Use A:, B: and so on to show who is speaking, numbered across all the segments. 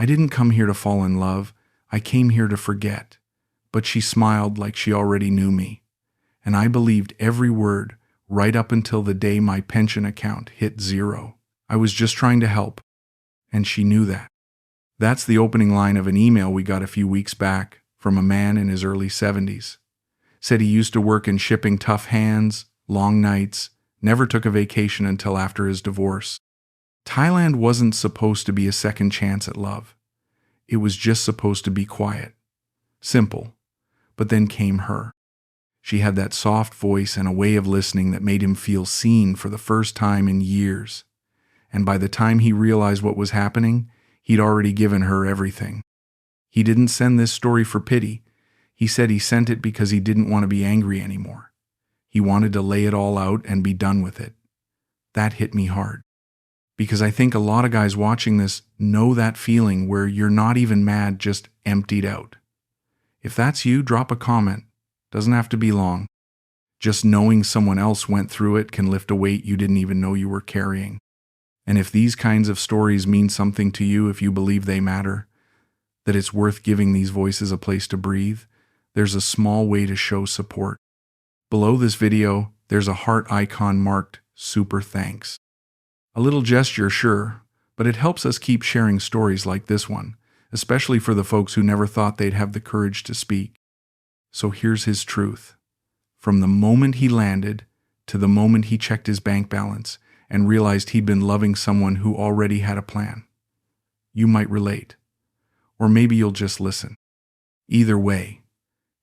A: I didn't come here to fall in love. I came here to forget. But she smiled like she already knew me. And I believed every word right up until the day my pension account hit zero. I was just trying to help. And she knew that. That's the opening line of an email we got a few weeks back from a man in his early 70s. Said he used to work in shipping, tough hands, long nights, never took a vacation until after his divorce. Thailand wasn't supposed to be a second chance at love. It was just supposed to be quiet. Simple. But then came her. She had that soft voice and a way of listening that made him feel seen for the first time in years. And by the time he realized what was happening, he'd already given her everything. He didn't send this story for pity. He said he sent it because he didn't want to be angry anymore. He wanted to lay it all out and be done with it. That hit me hard. Because I think a lot of guys watching this know that feeling where you're not even mad, just emptied out. If that's you, drop a comment. Doesn't have to be long. Just knowing someone else went through it can lift a weight you didn't even know you were carrying. And if these kinds of stories mean something to you, if you believe they matter, that it's worth giving these voices a place to breathe, there's a small way to show support. Below this video, there's a heart icon marked Super Thanks. A little gesture, sure, but it helps us keep sharing stories like this one, especially for the folks who never thought they'd have the courage to speak. So here's his truth. From the moment he landed to the moment he checked his bank balance and realized he'd been loving someone who already had a plan. You might relate. Or maybe you'll just listen. Either way,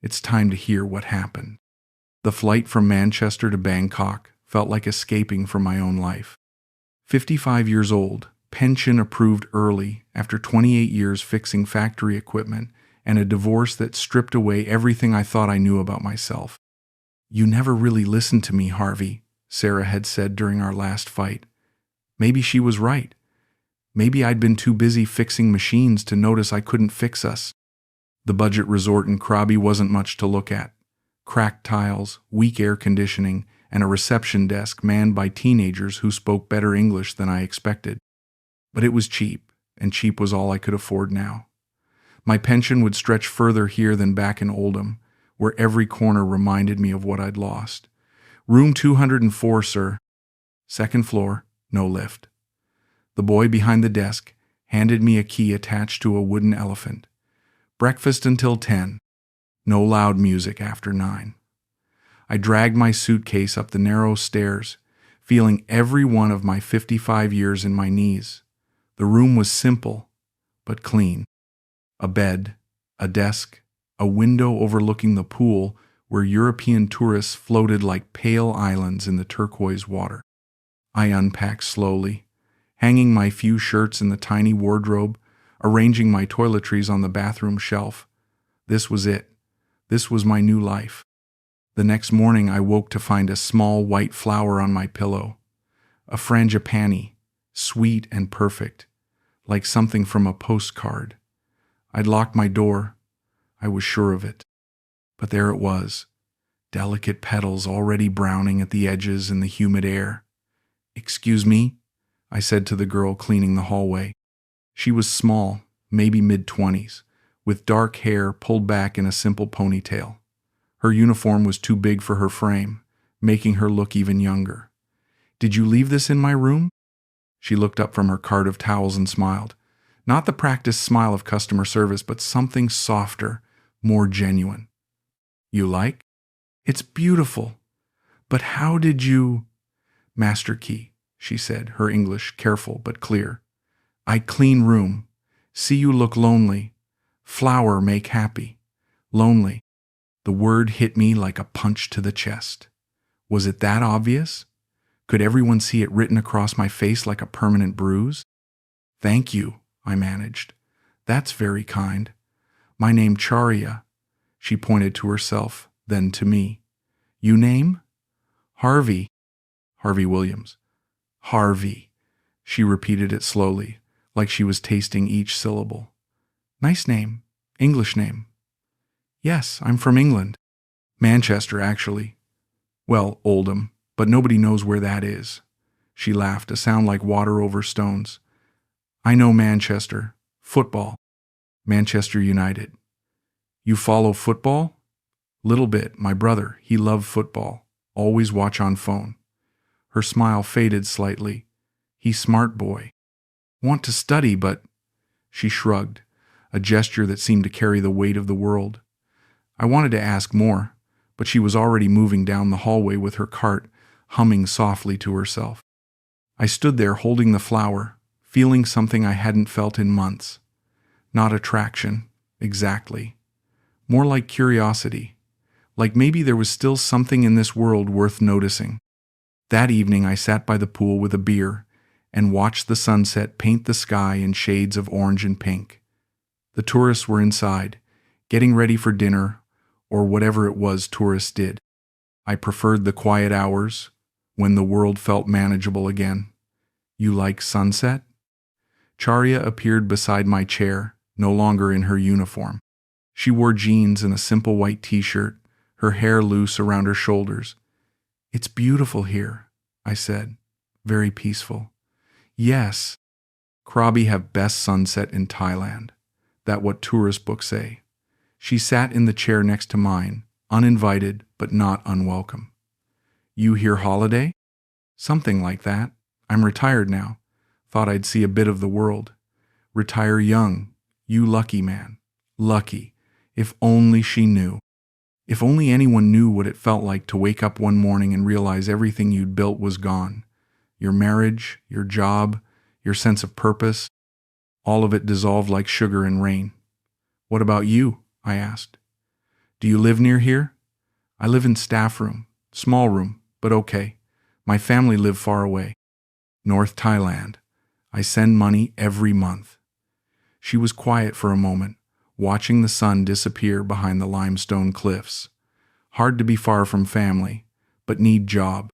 A: it's time to hear what happened. The flight from Manchester to Bangkok felt like escaping from my own life. 55 years old, pension approved early after 28 years fixing factory equipment, and a divorce that stripped away everything I thought I knew about myself. "You never really listened to me, Harvey," Sarah had said during our last fight. Maybe she was right. Maybe I'd been too busy fixing machines to notice I couldn't fix us. The budget resort in Krabi wasn't much to look at. Cracked tiles, weak air conditioning, and a reception desk manned by teenagers who spoke better English than I expected. But it was cheap, and cheap was all I could afford now. My pension would stretch further here than back in Oldham, where every corner reminded me of what I'd lost. "Room 204, sir. Second floor, no lift." The boy behind the desk handed me a key attached to a wooden elephant. "Breakfast until 10. No loud music after 9. I dragged my suitcase up the narrow stairs, feeling every one of my 55 years in my knees. The room was simple, but clean. A bed, a desk, a window overlooking the pool where European tourists floated like pale islands in the turquoise water. I unpacked slowly, hanging my few shirts in the tiny wardrobe, arranging my toiletries on the bathroom shelf. This was it. This was my new life. The next morning I woke to find a small white flower on my pillow. A frangipani, sweet and perfect, like something from a postcard. I'd locked my door. I was sure of it. But there it was, delicate petals already browning at the edges in the humid air. "Excuse me?" I said to the girl cleaning the hallway. She was small, maybe mid-20s, with dark hair pulled back in a simple ponytail. Her uniform was too big for her frame, making her look even younger. "Did you leave this in my room?" She looked up from her cart of towels and smiled. Not the practiced smile of customer service, but something softer, more genuine. "You like?" "It's beautiful. But how did you—" "Master key," she said, her English careful but clear. "I clean room. See you look lonely. Flower make happy. Lonely." The word hit me like a punch to the chest. Was it that obvious? Could everyone see it written across my face like a permanent bruise? "Thank you," I managed. "That's very kind. My name Charya." She pointed to herself, then to me. "You name?" "Harvey." "Harvey Williams." "Harvey." She repeated it slowly, like she was tasting each syllable. "Nice name. English name." "Yes, I'm from England." "Manchester, actually." "Well, Oldham, but nobody knows where that is." She laughed, a sound like water over stones. "I know Manchester. Football. Manchester United. You follow football? Little bit. My brother, he loved football. Always watch on phone. Her smile faded slightly. He smart boy. Want to study, but... She shrugged, a gesture that seemed to carry the weight of the world. I wanted to ask more, but she was already moving down the hallway with her cart, humming softly to herself. I stood there holding the flower, feeling something I hadn't felt in months. Not attraction, exactly. More like curiosity. Like maybe there was still something in this world worth noticing. That evening I sat by the pool with a beer and watched the sunset paint the sky in shades of orange and pink. The tourists were inside, getting ready for dinner, or whatever it was tourists did. I preferred the quiet hours, when the world felt manageable again. You like sunset? Charya appeared beside my chair, no longer in her uniform. She wore jeans and a simple white t-shirt, her hair loose around her shoulders. It's beautiful here, I said. Very peaceful. Yes. Krabi have best sunset in Thailand. That what tourist books say. She sat in the chair next to mine, uninvited but not unwelcome. You here holiday? Something like that. I'm retired now. Thought I'd see a bit of the world. Retire young. You lucky man. Lucky. If only she knew. If only anyone knew what it felt like to wake up one morning and realize everything you'd built was gone. Your marriage, your job, your sense of purpose, all of it dissolved like sugar in rain. What about you? I asked. Do you live near here? I live in staff room. Small room, but okay. My family live far away. North Thailand. I send money every month. She was quiet for a moment, watching the sun disappear behind the limestone cliffs. Hard to be far from family, but need job.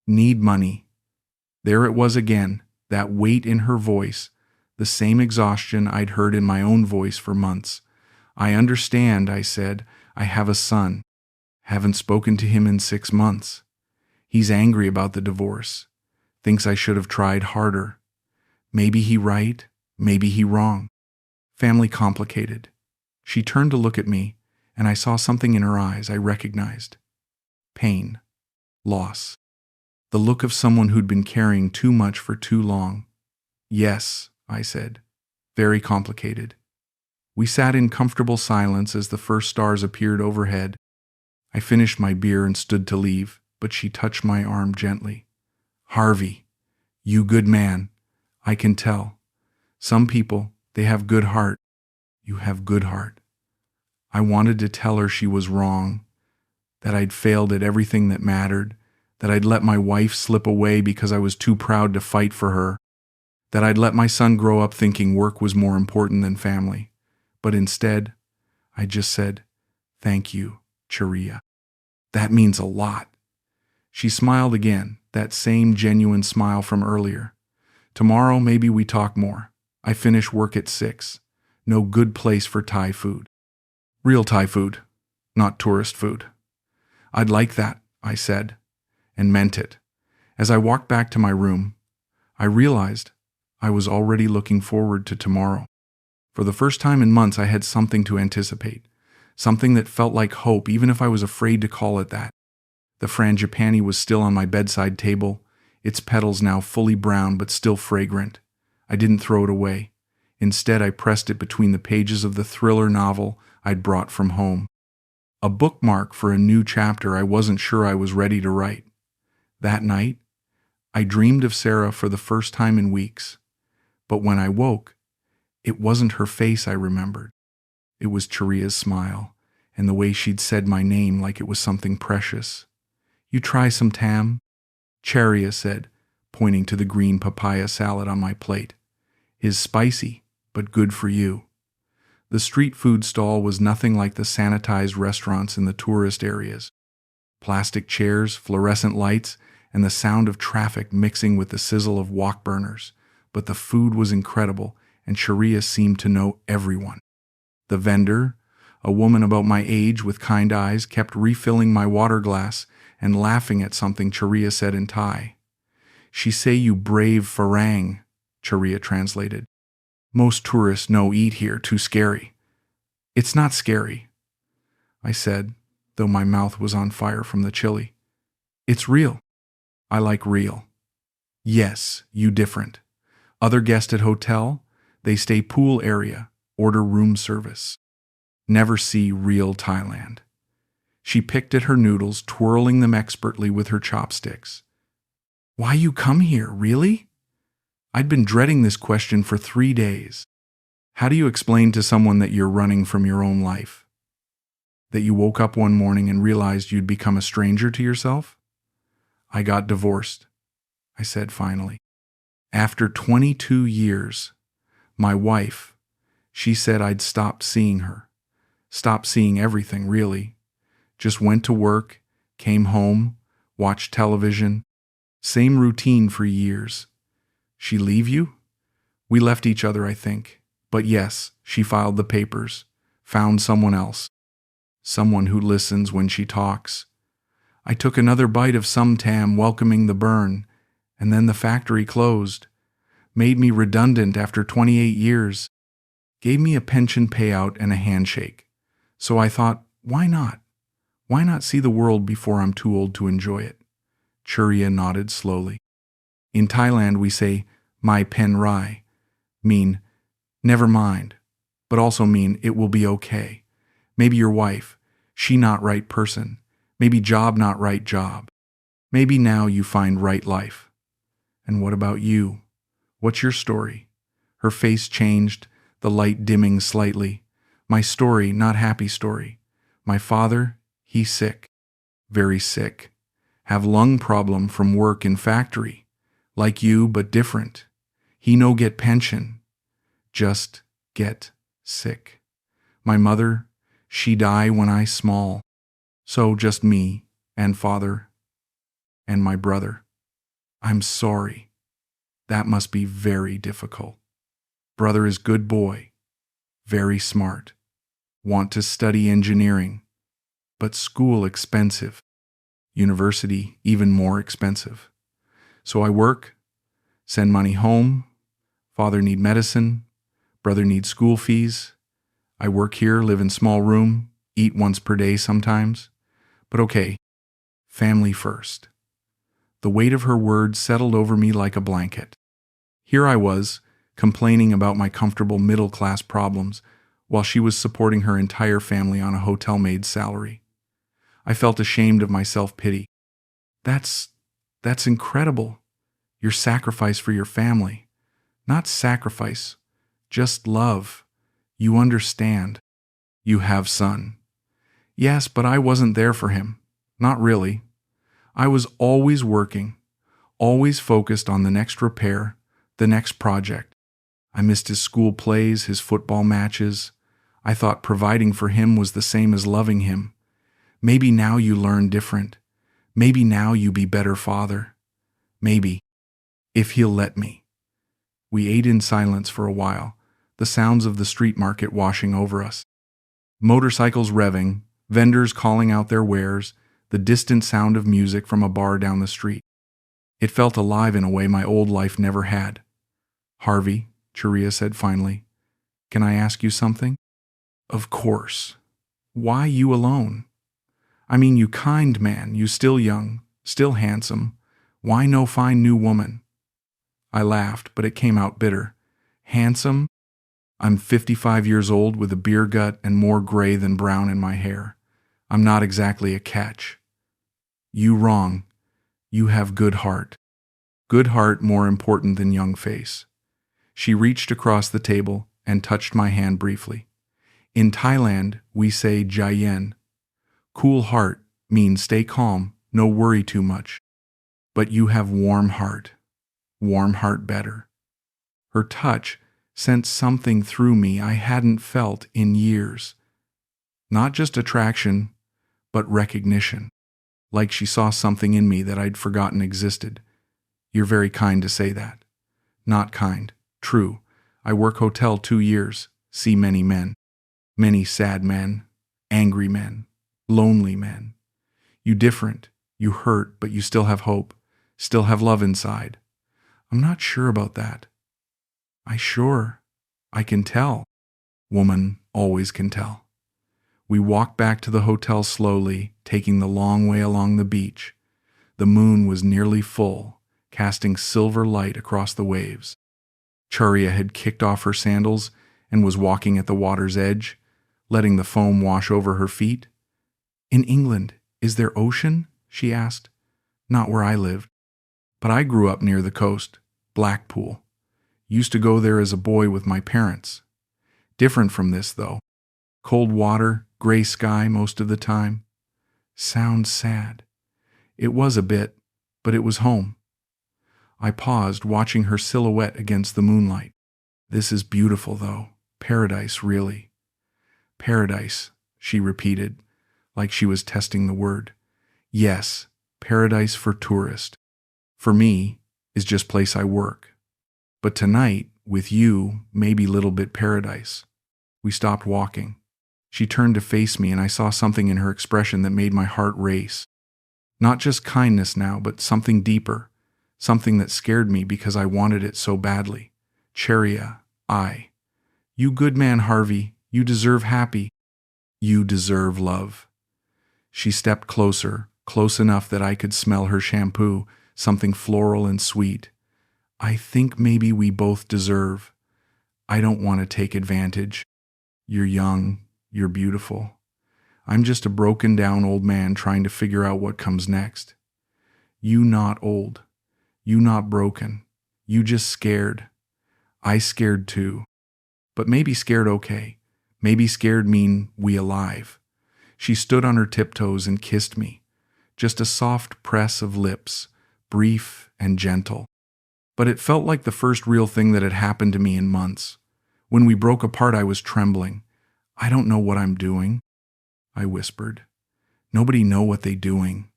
A: Need money. There it was again, that weight in her voice, the same exhaustion I'd heard in my own voice for months. I understand, I said. I have a son. Haven't spoken to him in 6 months. He's angry about the divorce. Thinks I should have tried harder. Maybe he right, maybe he wrong. Family complicated. She turned to look at me, and I saw something in her eyes I recognized. Pain. Loss. The look of someone who'd been carrying too much for too long. Yes, I said. Very complicated. We sat in comfortable silence as the first stars appeared overhead. I finished my beer and stood to leave, but she touched my arm gently. Harvey, you good man. I can tell. Some people, they have good heart. You have good heart. I wanted to tell her she was wrong, that I'd failed at everything that mattered, that I'd let my wife slip away because I was too proud to fight for her, that I'd let my son grow up thinking work was more important than family. But instead, I just said, thank you, Charya. That means a lot. She smiled again, that same genuine smile from earlier. Tomorrow maybe we talk more. I finish work at 6. No good place for Thai food. Real Thai food, not tourist food. I'd like that, I said, and meant it. As I walked back to my room, I realized I was already looking forward to tomorrow. For the first time in months, I had something to anticipate, something that felt like hope, even if I was afraid to call it that. The frangipani was still on my bedside table, its petals now fully brown but still fragrant. I didn't throw it away. Instead, I pressed it between the pages of the thriller novel I'd brought from home. A bookmark for a new chapter I wasn't sure I was ready to write. That night, I dreamed of Sarah for the first time in weeks. But when I woke, it wasn't her face I remembered. It was Charya's smile, and the way she'd said my name like it was something precious. You try some tam? Charya said, pointing to the green papaya salad on my plate. Is spicy, but good for you. The street food stall was nothing like the sanitized restaurants in the tourist areas. Plastic chairs, fluorescent lights, and the sound of traffic mixing with the sizzle of wok burners. But the food was incredible, and Charya seemed to know everyone. The vendor, a woman about my age with kind eyes, kept refilling my water glass and laughing at something Charya said in Thai. She say you brave farang, Charya translated. Most tourists no eat here, too scary. It's not scary, I said, though my mouth was on fire from the chili. It's real. I like real. Yes, you different. Other guest at hotel, they stay pool area, order room service. Never see real Thailand. She picked at her noodles, twirling them expertly with her chopsticks. Why you come here, really? I'd been dreading this question for 3 days. How do you explain to someone that you're running from your own life? That you woke up one morning and realized you'd become a stranger to yourself? I got divorced, I said finally. After 22 years, my wife, she said I'd stopped seeing her. Stopped seeing everything, really. Just went to work, came home, watched television. Same routine for years. She leave you? We left each other, I think. But yes, she filed the papers, found someone else. Someone who listens when she talks. I took another bite of Tam, welcoming the burn, and then the factory closed. Made me redundant after 28 years. Gave me a pension payout and a handshake. So I thought, why not? Why not see the world before I'm too old to enjoy it? Churia nodded slowly. In Thailand we say, mai pen rai, mean, never mind, but also mean it will be okay. Maybe your wife, she not right person. Maybe job not right job. Maybe now you find right life. And what about you? What's your story? Her face changed, the light dimming slightly. My story, not happy story. My father, he's sick. Very sick. Have lung problem from work in factory. Like you, but different. He no get pension. Just get sick. My mother, she die when I small. So just me and father and my brother. I'm sorry. That must be very difficult. Brother is good boy. Very smart. Want to study engineering. But school expensive. University even more expensive. So I work, send money home. Father need medicine. Brother needs school fees. I work here, live in small room, eat once per day sometimes. But okay, family first. The weight of her words settled over me like a blanket. Here I was, complaining about my comfortable middle-class problems, while she was supporting her entire family on a hotel maid's salary. I felt ashamed of my self-pity. That's incredible. Your sacrifice for your family. Not sacrifice, just love. You understand. You have son. Yes, but I wasn't there for him. Not really. I was always working, always focused on the next repair, the next project. I missed his school plays, his football matches. I thought providing for him was the same as loving him. Maybe now you learn different. Maybe now you be better father. Maybe. If he'll let me. We ate in silence for a while, the sounds of the street market washing over us. Motorcycles revving, vendors calling out their wares, the distant sound of music from a bar down the street. It felt alive in a way my old life never had. Harvey, Churia said finally, can I ask you something? Of course. Why you alone? I mean, you kind man, you still young, still handsome. Why no fine new woman? I laughed, but it came out bitter. Handsome? I'm 55 years old with a beer gut and more gray than brown in my hair. I'm not exactly a catch. You wrong. You have good heart. Good heart more important than young face. She reached across the table and touched my hand briefly. In Thailand, we say jayen. Cool heart means stay calm, no worry too much. But you have warm heart. Warm heart better. Her touch sent something through me I hadn't felt in years. Not just attraction, but recognition. Like she saw something in me that I'd forgotten existed. You're very kind to say that. Not kind. True. I work hotel 2 years, see many men. Many sad men, angry men, lonely men. You different. You hurt, but you still have hope. Still have love inside. I'm not sure about that. I can tell. Woman always can tell. We walked back to the hotel slowly, taking the long way along the beach. The moon was nearly full, casting silver light across the waves. Charia had kicked off her sandals and was walking at the water's edge, letting the foam wash over her feet. In England, is there ocean? She asked. Not where I lived. But I grew up near the coast, Blackpool. Used to go there as a boy with my parents. Different from this, though. Cold water, gray sky most of the time. Sounds sad. It was a bit, but it was home. I paused, watching her silhouette against the moonlight. This is beautiful, though. Paradise, really. Paradise, she repeated, like she was testing the word. Yes, paradise for tourists. For me, is just place I work. But tonight, with you, maybe little bit paradise. We stopped walking. She turned to face me and I saw something in her expression that made my heart race. Not just kindness now, but something deeper. Something that scared me because I wanted it so badly. Charia, You good man, Harvey. You deserve happy. You deserve love. She stepped closer, close enough that I could smell her shampoo, something floral and sweet. I think maybe we both deserve. I don't want to take advantage. You're young. You're beautiful. I'm just a broken down old man trying to figure out what comes next. You not old. You not broken. You just scared. I scared too. But maybe scared okay. Maybe scared mean we alive. She stood on her tiptoes and kissed me. Just a soft press of lips, brief and gentle. But it felt like the first real thing that had happened to me in months. When we broke apart, I was trembling. I don't know what I'm doing, I whispered. Nobody know what they doing.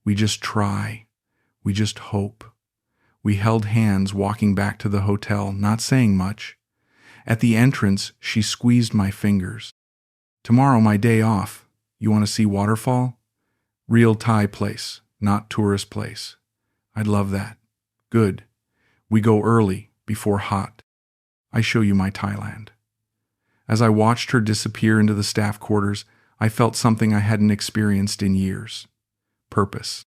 A: We just try. We just hope. We held hands walking back to the hotel, not saying much. At the entrance, she squeezed my fingers. Tomorrow, my day off. You want to see waterfall? Real Thai place, not tourist place. I'd love that. Good. We go early, before hot. I show you my Thailand. As I watched her disappear into the staff quarters, I felt something I hadn't experienced in years. Purpose.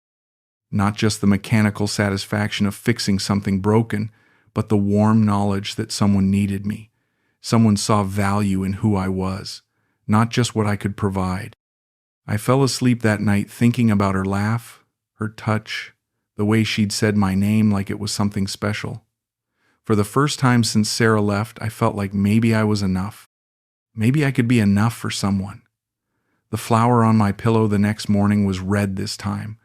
A: Not just the mechanical satisfaction of fixing something broken, but the warm knowledge that someone needed me. Someone saw value in who I was, not just what I could provide. I fell asleep that night thinking about her laugh, her touch, the way she'd said my name like it was something special. For the first time since Sarah left, I felt like maybe I was enough. Maybe I could be enough for someone. The flower on my pillow the next morning was red this time,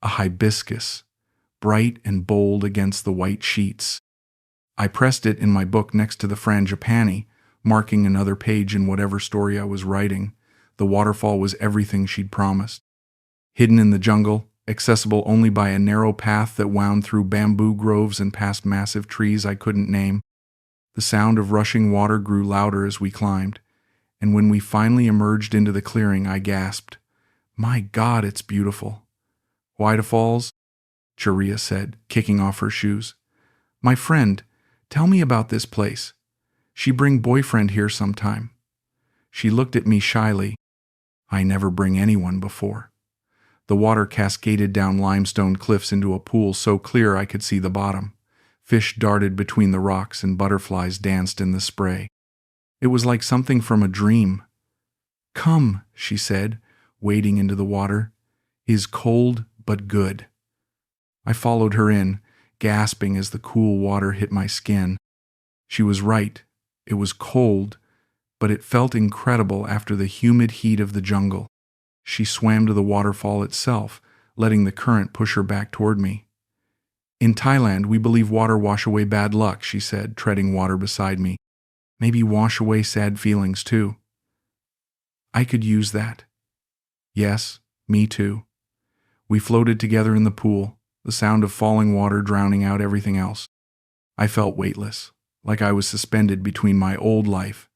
A: a hibiscus, bright and bold against the white sheets. I pressed it in my book next to the frangipani, marking another page in whatever story I was writing. The waterfall was everything she'd promised. Hidden in the jungle, accessible only by a narrow path that wound through bamboo groves and past massive trees I couldn't name. The sound of rushing water grew louder as we climbed, and when we finally emerged into the clearing, I gasped, "My God, it's beautiful." "Waterfalls?" Charia said, kicking off her shoes. "My friend, tell me about this place. She bring boyfriend here sometime." She looked at me shyly. I never bring anyone before. The water cascaded down limestone cliffs into a pool so clear I could see the bottom. Fish darted between the rocks and butterflies danced in the spray. It was like something from a dream. "Come," she said, wading into the water. "Is cold but good." I followed her in, gasping as the cool water hit my skin. She was right. It was cold, but it felt incredible after the humid heat of the jungle. She swam to the waterfall itself, letting the current push her back toward me. "In Thailand, we believe water wash away bad luck," she said, treading water beside me. "Maybe wash away sad feelings, too." I could use that. Yes, me too. We floated together in the pool, the sound of falling water drowning out everything else. I felt weightless, like I was suspended between my old life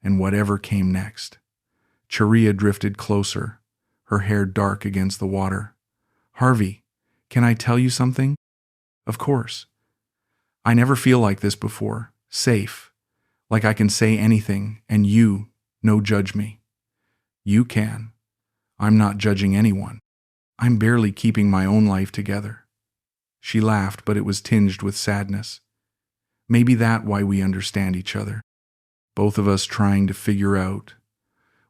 A: and whatever came next. Charia drifted closer, her hair dark against the water. "Harvey, can I tell you something?" "Of course." "I never feel like this before. Safe. Like I can say anything and you, no judge me. You can. I'm not judging anyone. I'm barely keeping my own life together. She laughed, but it was tinged with sadness. Maybe that's why we understand each other. Both of us trying to figure out.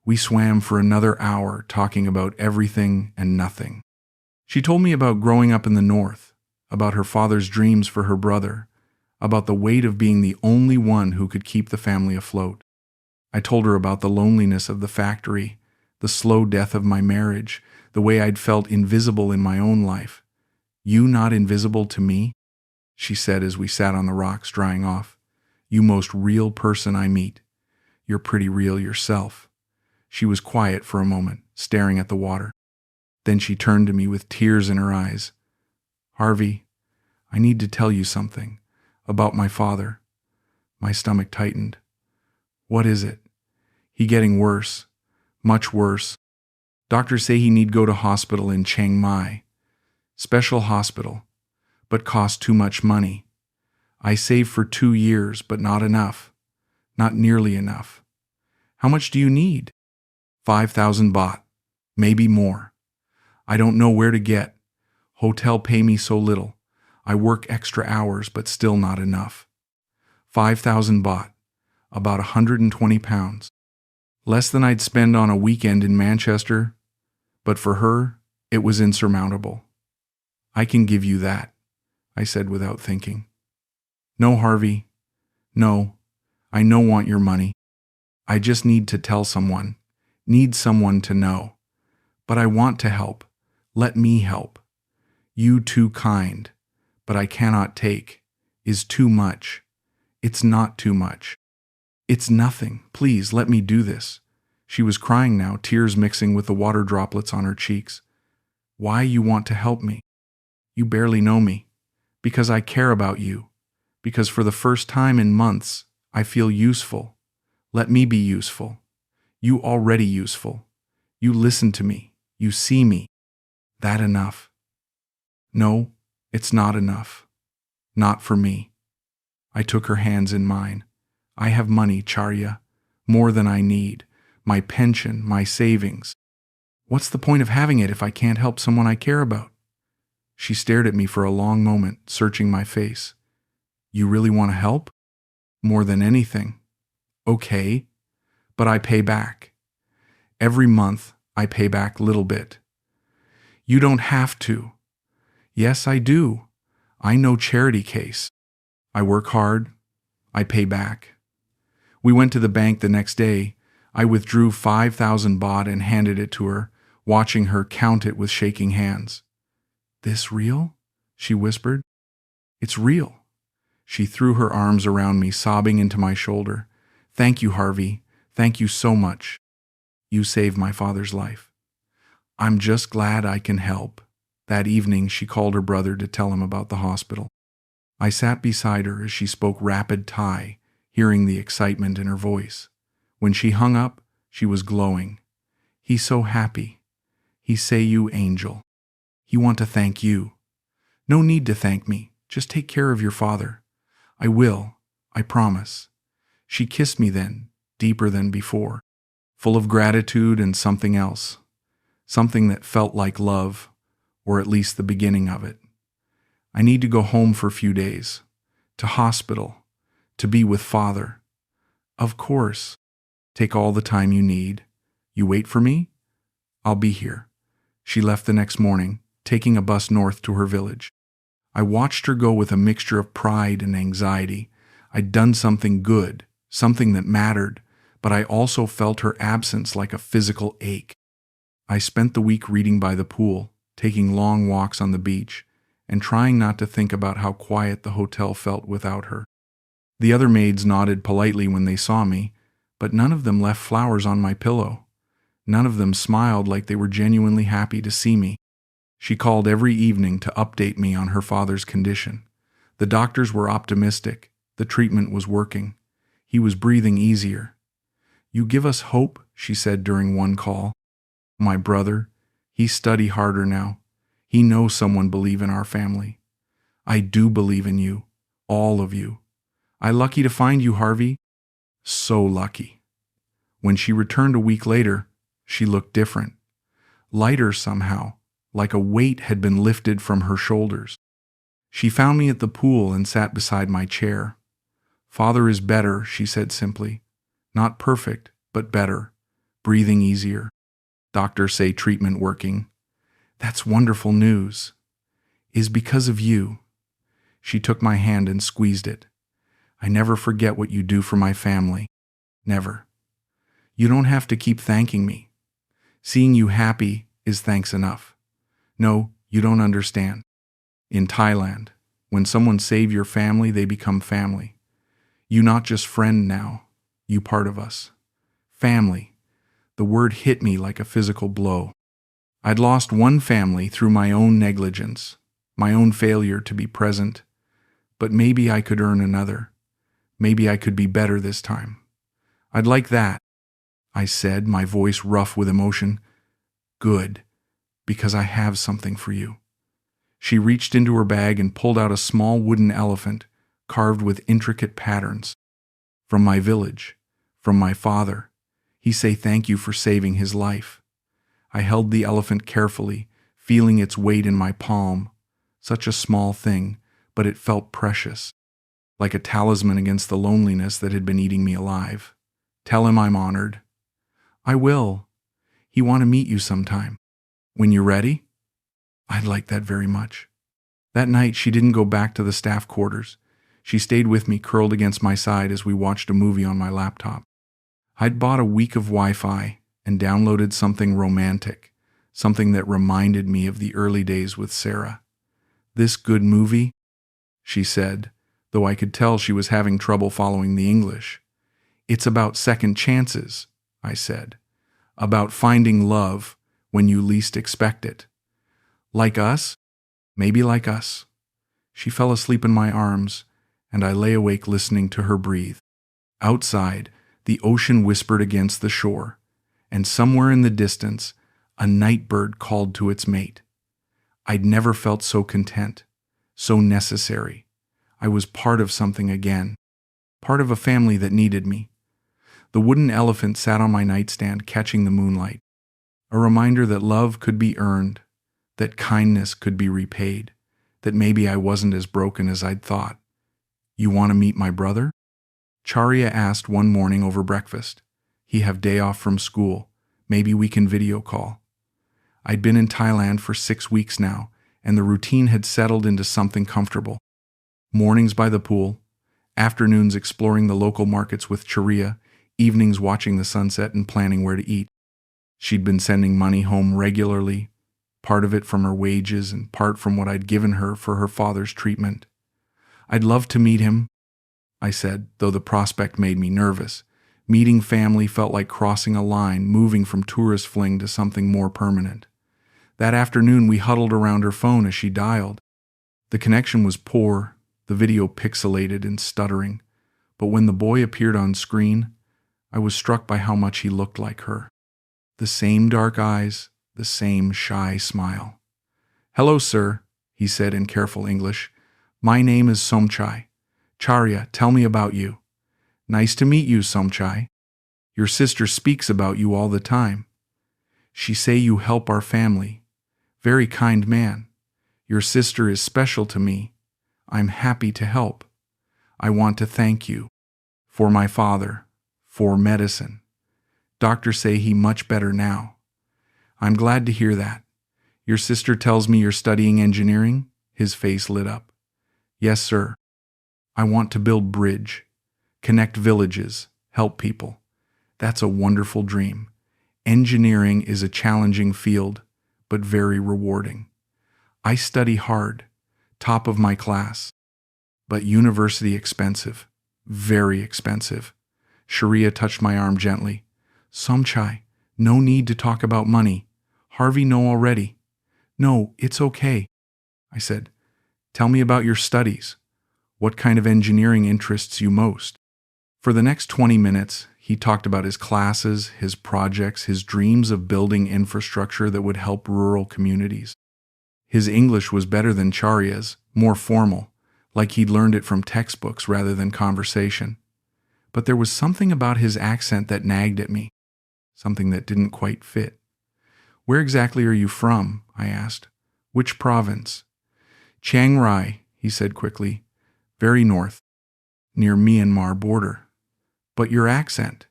A: We swam for another hour talking about everything and nothing. She told me about growing up in the north, about her father's dreams for her brother, about the weight of being the only one who could keep the family afloat. I told her about the loneliness of the factory, the slow death of my marriage, the way I'd felt invisible in my own life. You not invisible to me? She said as we sat on the rocks drying off. You most real person I meet. You're pretty real yourself. She was quiet for a moment, staring at the water. Then she turned to me with tears in her eyes. Harvey, I need to tell you something about my father. My stomach tightened. What is it? He getting worse, much worse. Doctors say he need go to hospital in Chiang Mai. Special hospital, but cost too much money. I saved for 2 years, but not enough. Not nearly enough. How much do you need? 5,000 baht, maybe more. I don't know where to get. Hotel pay me so little. I work extra hours, but still not enough. 5,000 baht, about 120 pounds. Less than I'd spend on a weekend in Manchester, but for her, it was insurmountable. I can give you that, I said without thinking. No, Harvey. No, I no want your money. I just need to tell someone, need someone to know. But I want to help. Let me help. You too kind, but I cannot take, is too much. It's not too much. It's nothing. Please let me do this. She was crying now, tears mixing with the water droplets on her cheeks. Why you want to help me? You barely know me. Because I care about you. Because for the first time in months, I feel useful. Let me be useful. You already useful. You listen to me. You see me. That enough? No, it's not enough. Not for me. I took her hands in mine. I have money, Charya. More than I need. My pension, my savings. What's the point of having it if I can't help someone I care about? She stared at me for a long moment, searching my face. You really want to help? More than anything. Okay, but I pay back. Every month, I pay back little bit. You don't have to. Yes, I do. I know charity case. I work hard. I pay back. We went to the bank the next day. I withdrew 5,000 baht and handed it to her, watching her count it with shaking hands. This real? She whispered. It's real. She threw her arms around me, sobbing into my shoulder. Thank you, Harvey. Thank you so much. You saved my father's life. I'm just glad I can help. That evening, she called her brother to tell him about the hospital. I sat beside her as she spoke rapid Thai, hearing the excitement in her voice. When she hung up, she was glowing. He's so happy. He say you angel. He want to thank you. No need to thank me. Just take care of your father. I will. I promise. She kissed me then, deeper than before, full of gratitude and something else. Something that felt like love, or at least the beginning of it. I need to go home for a few days. To hospital. To be with father. Of course. Take all the time you need. You wait for me? I'll be here. She left the next morning, taking a bus north to her village. I watched her go with a mixture of pride and anxiety. I'd done something good, something that mattered, but I also felt her absence like a physical ache. I spent the week reading by the pool, taking long walks on the beach, and trying not to think about how quiet the hotel felt without her. The other maids nodded politely when they saw me, but none of them left flowers on my pillow. None of them smiled like they were genuinely happy to see me. She called every evening to update me on her father's condition. The doctors were optimistic. The treatment was working. He was breathing easier. You give us hope, she said during one call. My brother, he study harder now. He knows someone believe in our family. I do believe in you, all of you. I lucky to find you, Harvey. So lucky. When she returned a week later, she looked different. Lighter somehow, like a weight had been lifted from her shoulders. She found me at the pool and sat beside my chair. "Father is better," she said simply. "Not perfect, but better. Breathing easier. Doctors say treatment working." "That's wonderful news." "Is because of you." She took my hand and squeezed it. "I never forget what you do for my family. Never. You don't have to keep thanking me. Seeing you happy is thanks enough. No, you don't understand. In Thailand, when someone save your family, they become family. You not just friend now, you part of us. Family. The word hit me like a physical blow. I'd lost one family through my own negligence, my own failure to be present, but maybe I could earn another. Maybe I could be better this time. I'd like that, I said, my voice rough with emotion. Good, because I have something for you. She reached into her bag and pulled out a small wooden elephant carved with intricate patterns. From my village, from my father. He say thank you for saving his life. I held the elephant carefully, feeling its weight in my palm. Such a small thing, but it felt precious, like a talisman against the loneliness that had been eating me alive. Tell him I'm honored. I will. He want to meet you sometime. When you're ready? I'd like that very much. That night, she didn't go back to the staff quarters. She stayed with me, curled against my side as we watched a movie on my laptop. I'd bought a week of Wi-Fi and downloaded something romantic, something that reminded me of the early days with Sarah. This good movie? She said, though I could tell she was having trouble following the English. It's about second chances, I said. About finding love when you least expect it. Like us? Maybe like us. She fell asleep in my arms, and I lay awake listening to her breathe. Outside, the ocean whispered against the shore, and somewhere in the distance, a night bird called to its mate. I'd never felt so content, so necessary. I was part of something again, part of a family that needed me. The wooden elephant sat on my nightstand, catching the moonlight. A reminder that love could be earned, that kindness could be repaid, that maybe I wasn't as broken as I'd thought. You want to meet my brother? Charya asked one morning over breakfast. He have day off from school. Maybe we can video call. I'd been in Thailand for 6 weeks now, and the routine had settled into something comfortable. Mornings by the pool, afternoons exploring the local markets with Charya, evenings watching the sunset and planning where to eat. She'd been sending money home regularly, part of it from her wages and part from what I'd given her for her father's treatment. I'd love to meet him, I said, though the prospect made me nervous. Meeting family felt like crossing a line, moving from tourist fling to something more permanent. That afternoon we huddled around her phone as she dialed. The connection was poor, the video pixelated and stuttering, but when the boy appeared on screen, I was struck by how much he looked like her. The same dark eyes, the same shy smile. "Hello, sir," he said in careful English. "My name is Somchai. Charya, tell me about you." "Nice to meet you, Somchai. Your sister speaks about you all the time. She say you help our family. Very kind man. Your sister is special to me. I'm happy to help. I want to thank you. For my father. For medicine. Doctors say he much better now. I'm glad to hear that. Your sister tells me you're studying engineering?" His face lit up. "Yes, sir. I want to build bridge, connect villages, help people. That's a wonderful dream. Engineering is a challenging field, but very rewarding. I study hard, top of my class, but university expensive, very expensive." Sharia touched my arm gently. "Somchai, no need to talk about money. Harvey know already." "No, it's okay," I said. "Tell me about your studies. What kind of engineering interests you most?" For the next 20 minutes, he talked about his classes, his projects, his dreams of building infrastructure that would help rural communities. His English was better than Charya's, more formal, like he'd learned it from textbooks rather than conversation. but there was something about his accent that nagged at me, something that didn't quite fit. "Where exactly are you from?" I asked. "Which province?" "Chiang Rai," he said quickly. "Very north, near Myanmar border." "But your accent,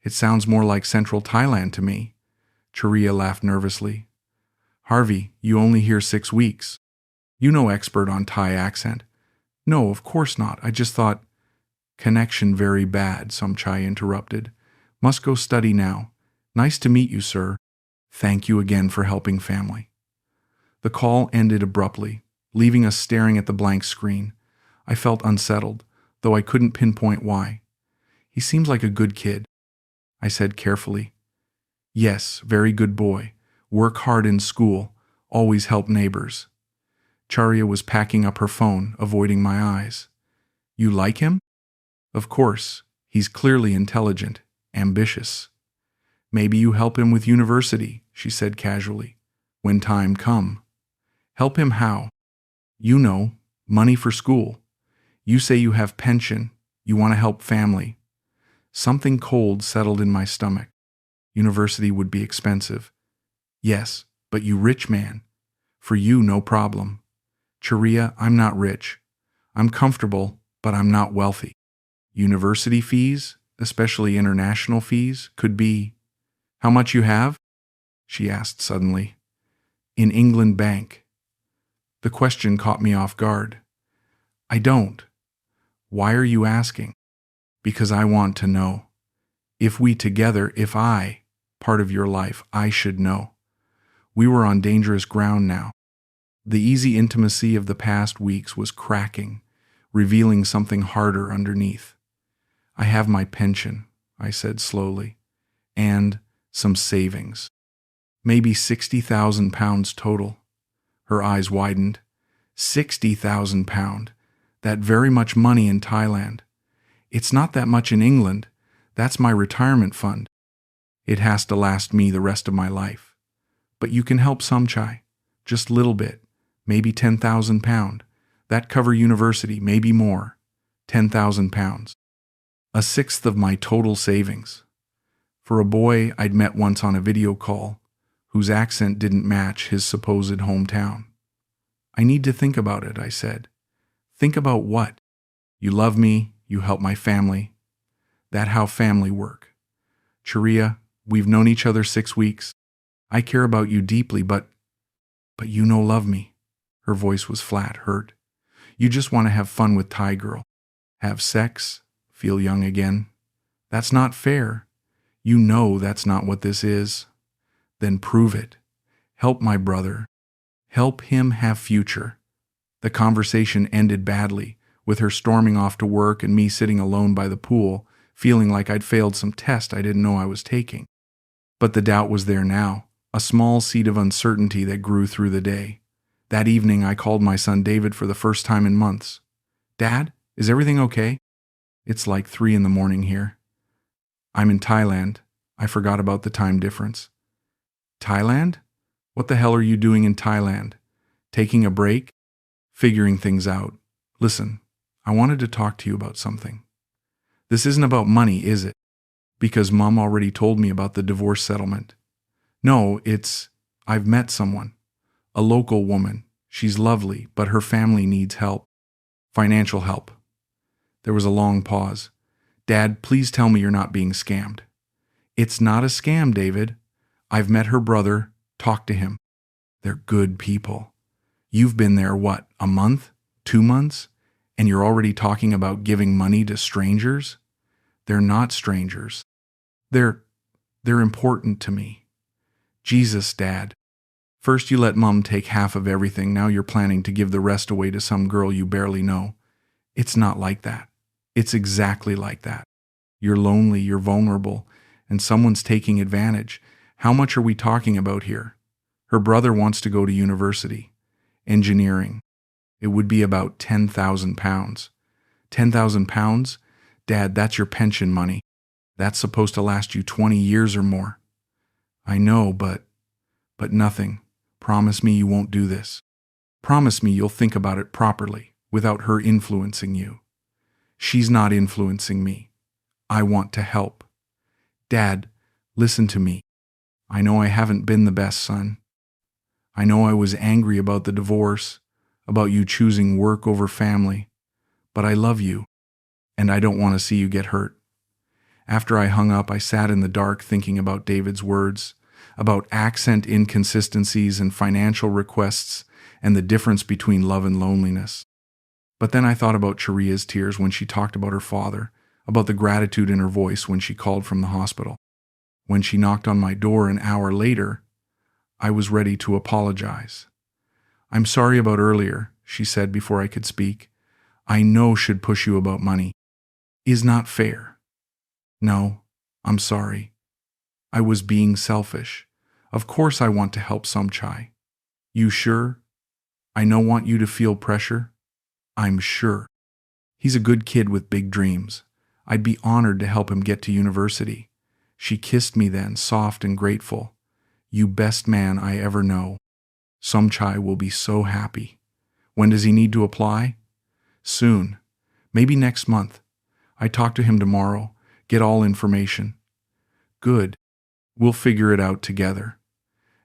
A: it sounds more like central Thailand to me." Charia laughed nervously. "Harvey, you only here 6 weeks. You no expert on Thai accent." "No, of course not. I just thought—" "Connection very bad," Somchai interrupted. "Must go study now. Nice to meet you, sir. Thank you again for helping family." The call ended abruptly, leaving us staring at the blank screen. I felt unsettled, though I couldn't pinpoint why. "He seems like a good kid," I said carefully. "Yes, very good boy. Work hard in school. Always help neighbors." Charia was packing up her phone, avoiding my eyes. "You like him?" "Of course. He's clearly intelligent, ambitious." "Maybe you help him with university," she said casually. "When time come." "Help him how?" "You know, money for school. You say you have pension. You want to help family." Something cold settled in my stomach. University would be expensive. "Yes, but you rich man. For you, no problem." "Charia, I'm not rich. I'm comfortable, but I'm not wealthy. University fees, especially international fees, could be—" "How much you have?" she asked suddenly. "In England Bank." The question caught me off guard. "I don't." "Why are you asking?" "Because I want to know. If we together, if I, part of your life, I should know." We were on dangerous ground now. The easy intimacy of the past weeks was cracking, revealing something harder underneath. "I have my pension," I said slowly, "and some savings. Maybe £60,000 total." Her eyes widened. £60,000. That very much money in Thailand. It's not that much in England. That's my retirement fund. It has to last me the rest of my life. But you can help Somchai. Just little bit. Maybe £10,000. That cover university, maybe more. £10,000. A sixth of my total savings. For a boy I'd met once on a video call, whose accent didn't match his supposed hometown. "I need to think about it," I said. "Think about what?" "You love me, you help my family. That how family work. Charia, we've known each other 6 weeks. I care about you deeply, but you no love me." Her voice was flat, hurt. "You just want to have fun with Thai girl. Have sex, feel young again. That's not fair. You know that's not what this is. Then prove it. Help my brother. Help him have future." The conversation ended badly, with her storming off to work and me sitting alone by the pool, feeling like I'd failed some test I didn't know I was taking. But the doubt was there now, a small seed of uncertainty that grew through the day. That evening I called my son David for the first time in months. "Dad, is everything okay?" "It's like 3 in the morning here." "I'm in Thailand. I forgot about the time difference." "Thailand? What the hell are you doing in Thailand? Taking a break?" "Figuring things out. Listen, I wanted to talk to you about something." "This isn't about money, is it? Because Mom already told me about the divorce settlement." "No, I've met someone. A local woman. She's lovely, but her family needs help. Financial help." There was a long pause. "Dad, please tell me you're not being scammed." "It's not a scam, David. I've met her brother. Talked to him. They're good people. You've been there, what, a month? 2 months? And you're already talking about giving money to strangers?" "They're not strangers. They're important to me." "Jesus, Dad. First you let Mom take half of everything, now you're planning to give the rest away to some girl you barely know. It's not like that. It's exactly like that. You're lonely, you're vulnerable, and someone's taking advantage. How much are we talking about here?" "Her brother wants to go to university. Engineering. It would be about £10,000. £10,000? Dad, that's your pension money. That's supposed to last you 20 years or more." "I know, but nothing. Promise me you won't do this. Promise me you'll think about it properly, without her influencing you." "She's not influencing me. I want to help. Dad, listen to me. I know I haven't been the best son. I know I was angry about the divorce, about you choosing work over family, but I love you, and I don't want to see you get hurt. After I hung up, I sat in the dark thinking about David's words, about accent inconsistencies and financial requests, and the difference between love and loneliness. But then I thought about Charia's tears when she talked about her father, about the gratitude in her voice when she called from the hospital. When she knocked on my door an hour later, I was ready to apologize. "I'm sorry about earlier," she said before I could speak. "I know should push you about money. Is not fair. No, I'm sorry. I was being selfish. Of course I want to help Somchai. You sure? I no want you to feel pressure. I'm sure. He's a good kid with big dreams. I'd be honored to help him get to university." She kissed me then, soft and grateful. "You best man I ever know. Somchai will be so happy. When does he need to apply?" "Soon. Maybe next month. I talk to him tomorrow, get all information." "Good. We'll figure it out together."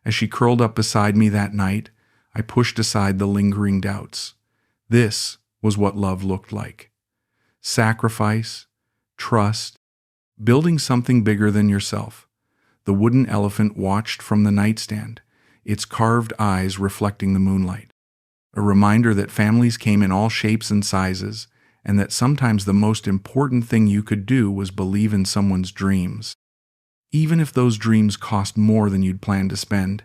A: As she curled up beside me that night, I pushed aside the lingering doubts. This was what love looked like. Sacrifice, trust, building something bigger than yourself. The wooden elephant watched from the nightstand, its carved eyes reflecting the moonlight. A reminder that families came in all shapes and sizes, and that sometimes the most important thing you could do was believe in someone's dreams, even if those dreams cost more than you'd planned to spend.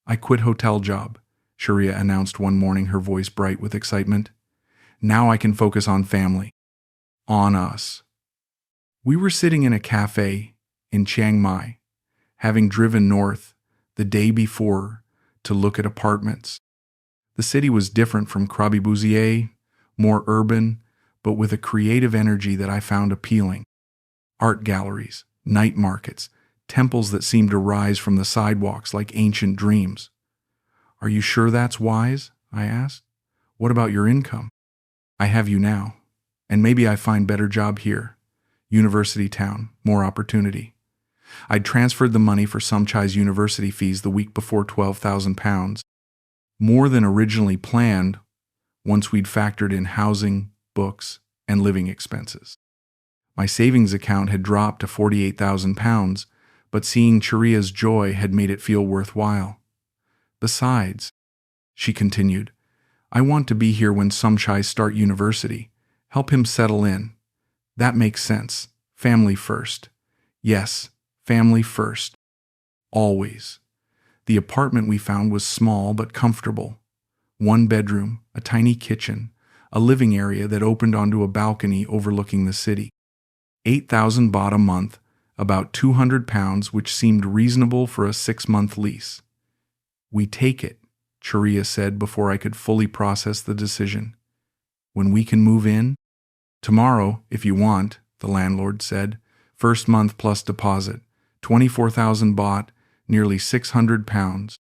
A: "I quit hotel job," Sharia announced one morning, her voice bright with excitement. "Now I can focus on family. On us." We were sitting in a cafe in Chiang Mai, having driven north the day before to look at apartments. The city was different from Krabi, more urban, but with a creative energy that I found appealing. Art galleries, night markets, temples that seemed to rise from the sidewalks like ancient dreams. "Are you sure that's wise?" I asked. "What about your income?" "I have you now, and maybe I find better job here. University town, more opportunity." I'd transferred the money for Somchai's university fees the week before, £12,000, more than originally planned once we'd factored in housing, books, and living expenses. My savings account had dropped to £48,000, but seeing Charia's joy had made it feel worthwhile. "Besides," she continued, "I want to be here when Somchai start university, help him settle in. That makes sense. Family first. Yes, family first. Always." The apartment we found was small but comfortable. One bedroom, a tiny kitchen, a living area that opened onto a balcony overlooking the city. 8,000 baht a month, about £200, which seemed reasonable for a 6-month lease. "We take it," Charia said before I could fully process the decision. "When we can move in?" "Tomorrow, if you want," the landlord said. "First month plus deposit, 24,000 baht, nearly £600.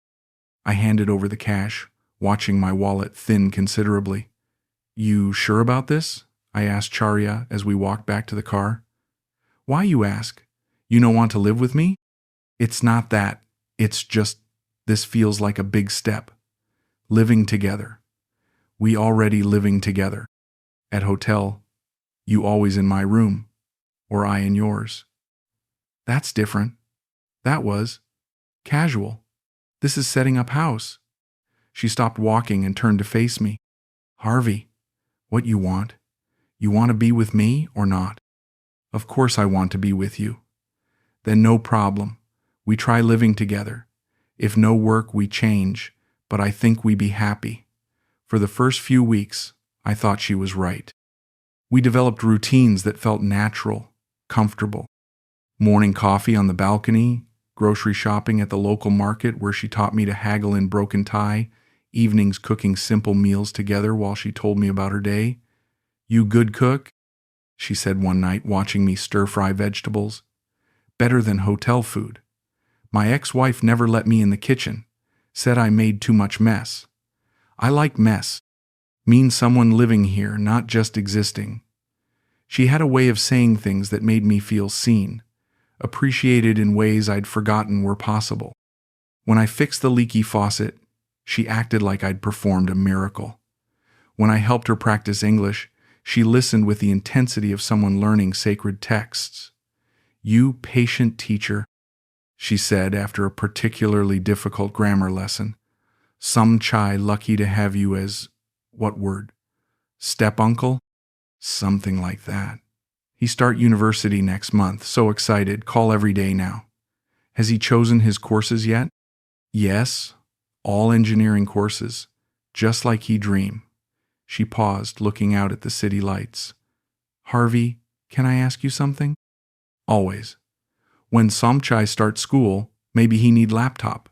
A: I handed over the cash, watching my wallet thin considerably. "You sure about this?" I asked Charia as we walked back to the car. "Why, you ask? You don't want to live with me?" "It's not that. It's just, this feels like a big step. Living together. We already living together. At hotel, you always in my room, or I in yours. That's different. That was casual. This is setting up house." She stopped walking and turned to face me. "Harvey, what you want? You want to be with me or not?" "Of course I want to be with you." "Then no problem. We try living together. If no work, we change, but I think we be happy." For the first few weeks, I thought she was right. We developed routines that felt natural, comfortable. Morning coffee on the balcony, grocery shopping at the local market where she taught me to haggle in broken Thai, evenings cooking simple meals together while she told me about her day. "You good cook?" she said one night, watching me stir-fry vegetables. "Better than hotel food. My ex-wife never let me in the kitchen, said I made too much mess. I like mess. Means someone living here, not just existing." She had a way of saying things that made me feel seen, appreciated in ways I'd forgotten were possible. When I fixed the leaky faucet, she acted like I'd performed a miracle. When I helped her practice English, she listened with the intensity of someone learning sacred texts. "You patient teacher," she said after a particularly difficult grammar lesson. "Some chai lucky to have you as, what word? Step-uncle?" Something like that. He start university next month, so excited, call every day now. Has he chosen his courses yet? Yes, all engineering courses, just like he dream. She paused, looking out at the city lights. "Harvey, can I ask you something?" "Always." "When Somchai starts school, maybe he need laptop.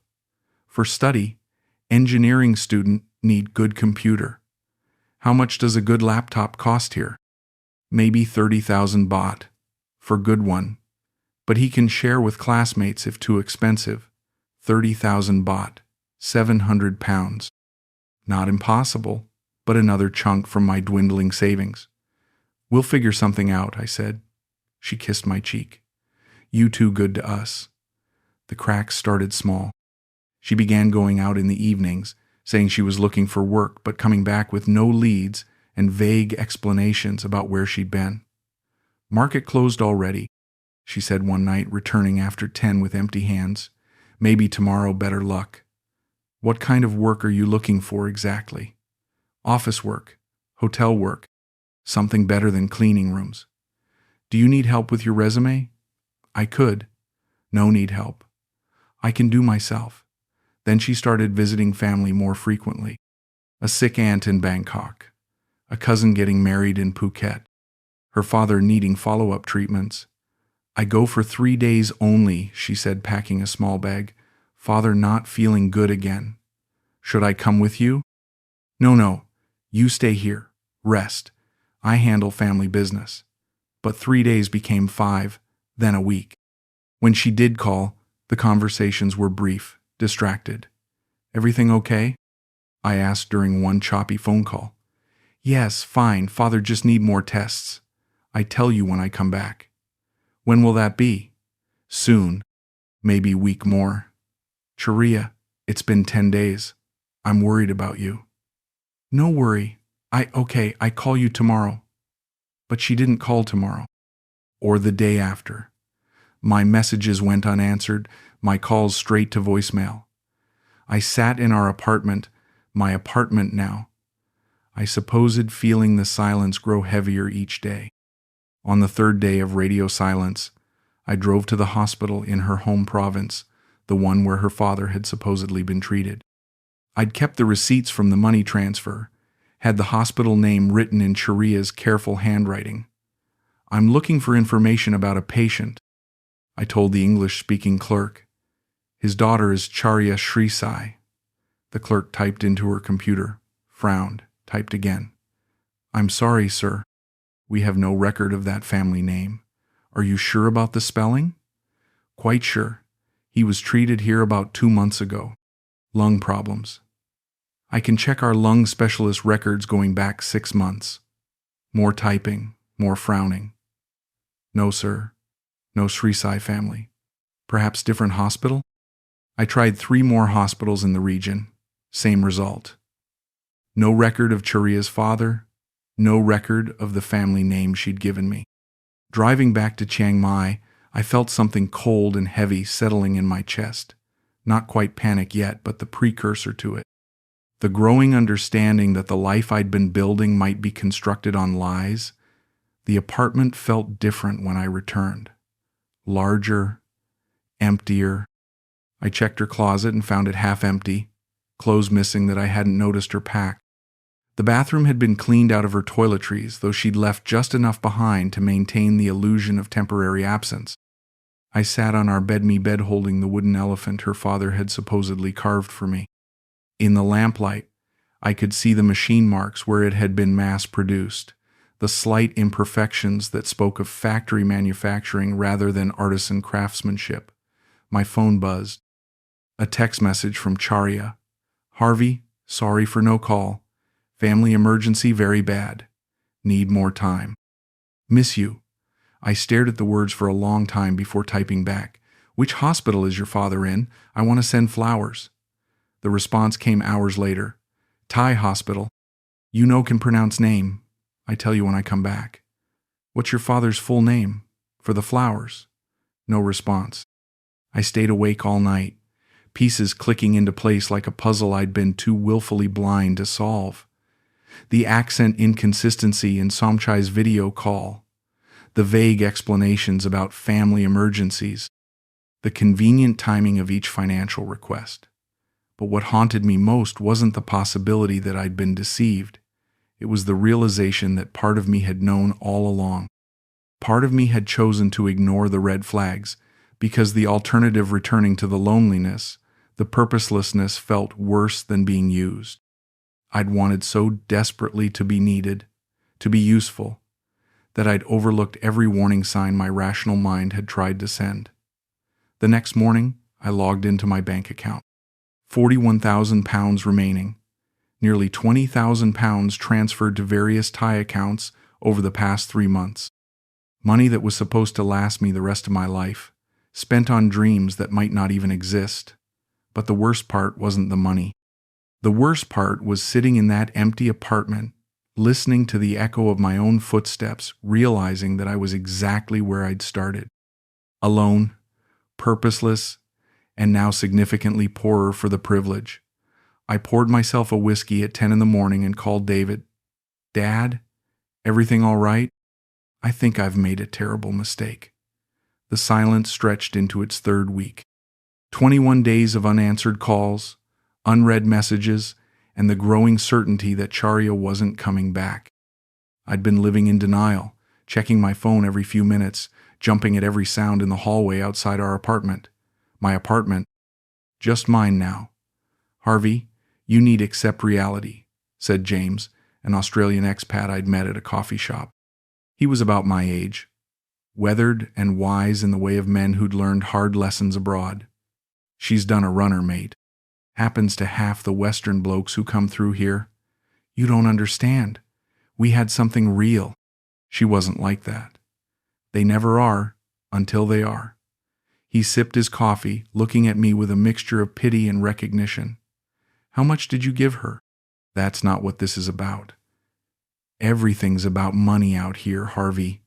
A: For study, engineering student need good computer. How much does a good laptop cost here?" "Maybe 30,000 baht. For good one. But he can share with classmates if too expensive. 30,000 baht. 700 pounds. Not impossible, but another chunk from my dwindling savings. "We'll figure something out," I said. She kissed my cheek. "You too good to us." The cracks started small. She began going out in the evenings, saying she was looking for work, but coming back with no leads and vague explanations about where she'd been. "Market closed already," she said one night, returning after 10 with empty hands. "Maybe tomorrow better luck." "What kind of work are you looking for exactly?" "Office work, hotel work, something better than cleaning rooms." "Do you need help with your resume?" "I could." "No need help. I can do myself." Then she started visiting family more frequently. A sick aunt in Bangkok, a cousin getting married in Phuket, her father needing follow-up treatments. "I go for 3 days only," she said, packing a small bag. "Father not feeling good again." "Should I come with you?" No, you stay here. Rest. I handle family business." But 3 days became 5, then a week. When she did call, the conversations were brief, distracted. "Everything okay?" I asked during one choppy phone call. "Yes, fine. Father just need more tests. I tell you when I come back." "When will that be?" "Soon. Maybe week more." "Charia, it's been 10 days. I'm worried about you." "No worry. Okay, I call you tomorrow." But she didn't call tomorrow. Or the day after. My messages went unanswered, my calls straight to voicemail. I sat in our apartment, my apartment now. I supposed feeling the silence grow heavier each day. On the 3rd day of radio silence, I drove to the hospital in her home province, the one where her father had supposedly been treated. I'd kept the receipts from the money transfer, had the hospital name written in Charia's careful handwriting. "I'm looking for information about a patient," I told the English-speaking clerk. "His daughter is Charya Srisai." The clerk typed into her computer, frowned, typed again. "I'm sorry, sir. We have no record of that family name. Are you sure about the spelling?" "Quite sure. He was treated here about 2 months ago. Lung problems." "I can check our lung specialist records going back 6 months." More typing, more frowning. "No, sir. No Srisai family. Perhaps different hospital?" I tried 3 more hospitals in the region. Same result. No record of Charia's father. No record of the family name she'd given me. Driving back to Chiang Mai, I felt something cold and heavy settling in my chest. Not quite panic yet, but the precursor to it. The growing understanding that the life I'd been building might be constructed on lies. The apartment felt different when I returned. Larger, emptier. I checked her closet and found it half empty, clothes missing that I hadn't noticed her pack. The bathroom had been cleaned out of her toiletries, though she'd left just enough behind to maintain the illusion of temporary absence. I sat on our bed holding the wooden elephant her father had supposedly carved for me. In the lamplight, I could see the machine marks where it had been mass-produced, the slight imperfections that spoke of factory manufacturing rather than artisan craftsmanship. My phone buzzed. A text message from Charya. "Harvey, sorry for no call. Family emergency very bad. Need more time." Miss you. I stared at the words for a long time before typing back. Which hospital is your father in? I want to send flowers. The response came hours later. Thai hospital. You know can pronounce name. I tell you when I come back. What's your father's full name? For the flowers. No response. I stayed awake all night, pieces clicking into place like a puzzle I'd been too willfully blind to solve. The accent inconsistency in Somchai's video call, the vague explanations about family emergencies, the convenient timing of each financial request. But what haunted me most wasn't the possibility that I'd been deceived. It was the realization that part of me had known all along. Part of me had chosen to ignore the red flags, because the alternative returning to the loneliness, the purposelessness felt worse than being used. I'd wanted so desperately to be needed, to be useful, that I'd overlooked every warning sign my rational mind had tried to send. The next morning, I logged into my bank account. £41,000 remaining, nearly £20,000 transferred to various Thai accounts over the past 3 months. Money that was supposed to last me the rest of my life, spent on dreams that might not even exist. But the worst part wasn't the money. The worst part was sitting in that empty apartment, listening to the echo of my own footsteps, realizing that I was exactly where I'd started. Alone, purposeless, and now significantly poorer for the privilege. I poured myself a whiskey at 10 in the morning and called David. Dad, everything all right? I think I've made a terrible mistake. The silence stretched into its third week. 21 days of unanswered calls, unread messages, and the growing certainty that Charya wasn't coming back. I'd been living in denial, checking my phone every few minutes, jumping at every sound in the hallway outside our apartment. My apartment. Just mine now. Harvey, you need accept reality, said James, an Australian expat I'd met at a coffee shop. He was about my age, weathered and wise in the way of men who'd learned hard lessons abroad. She's done a runner, mate. Happens to half the Western blokes who come through here. You don't understand. We had something real. She wasn't like that. They never are, until they are. He sipped his coffee, looking at me with a mixture of pity and recognition. How much did you give her? That's not what this is about. Everything's about money out here, Harvey.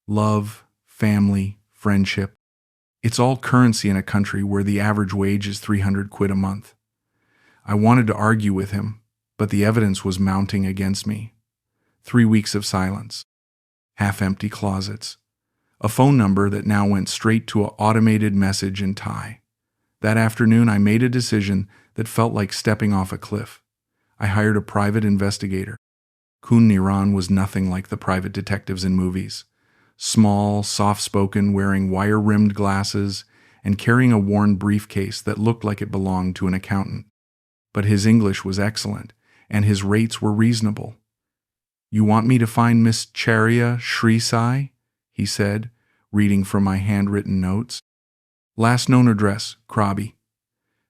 A: Love, family, friendship. It's all currency in a country where the average wage is 300 quid a month. I wanted to argue with him, but the evidence was mounting against me. 3 weeks of silence. Half-empty closets. A phone number that now went straight to an automated message in Thai. That afternoon, I made a decision that felt like stepping off a cliff. I hired a private investigator. Kun Niran was nothing like the private detectives in movies. Small, soft-spoken, wearing wire-rimmed glasses, and carrying a worn briefcase that looked like it belonged to an accountant. But his English was excellent, and his rates were reasonable. You want me to find Miss Charya Shrisai? He said, reading from my handwritten notes. Last known address, Krabi.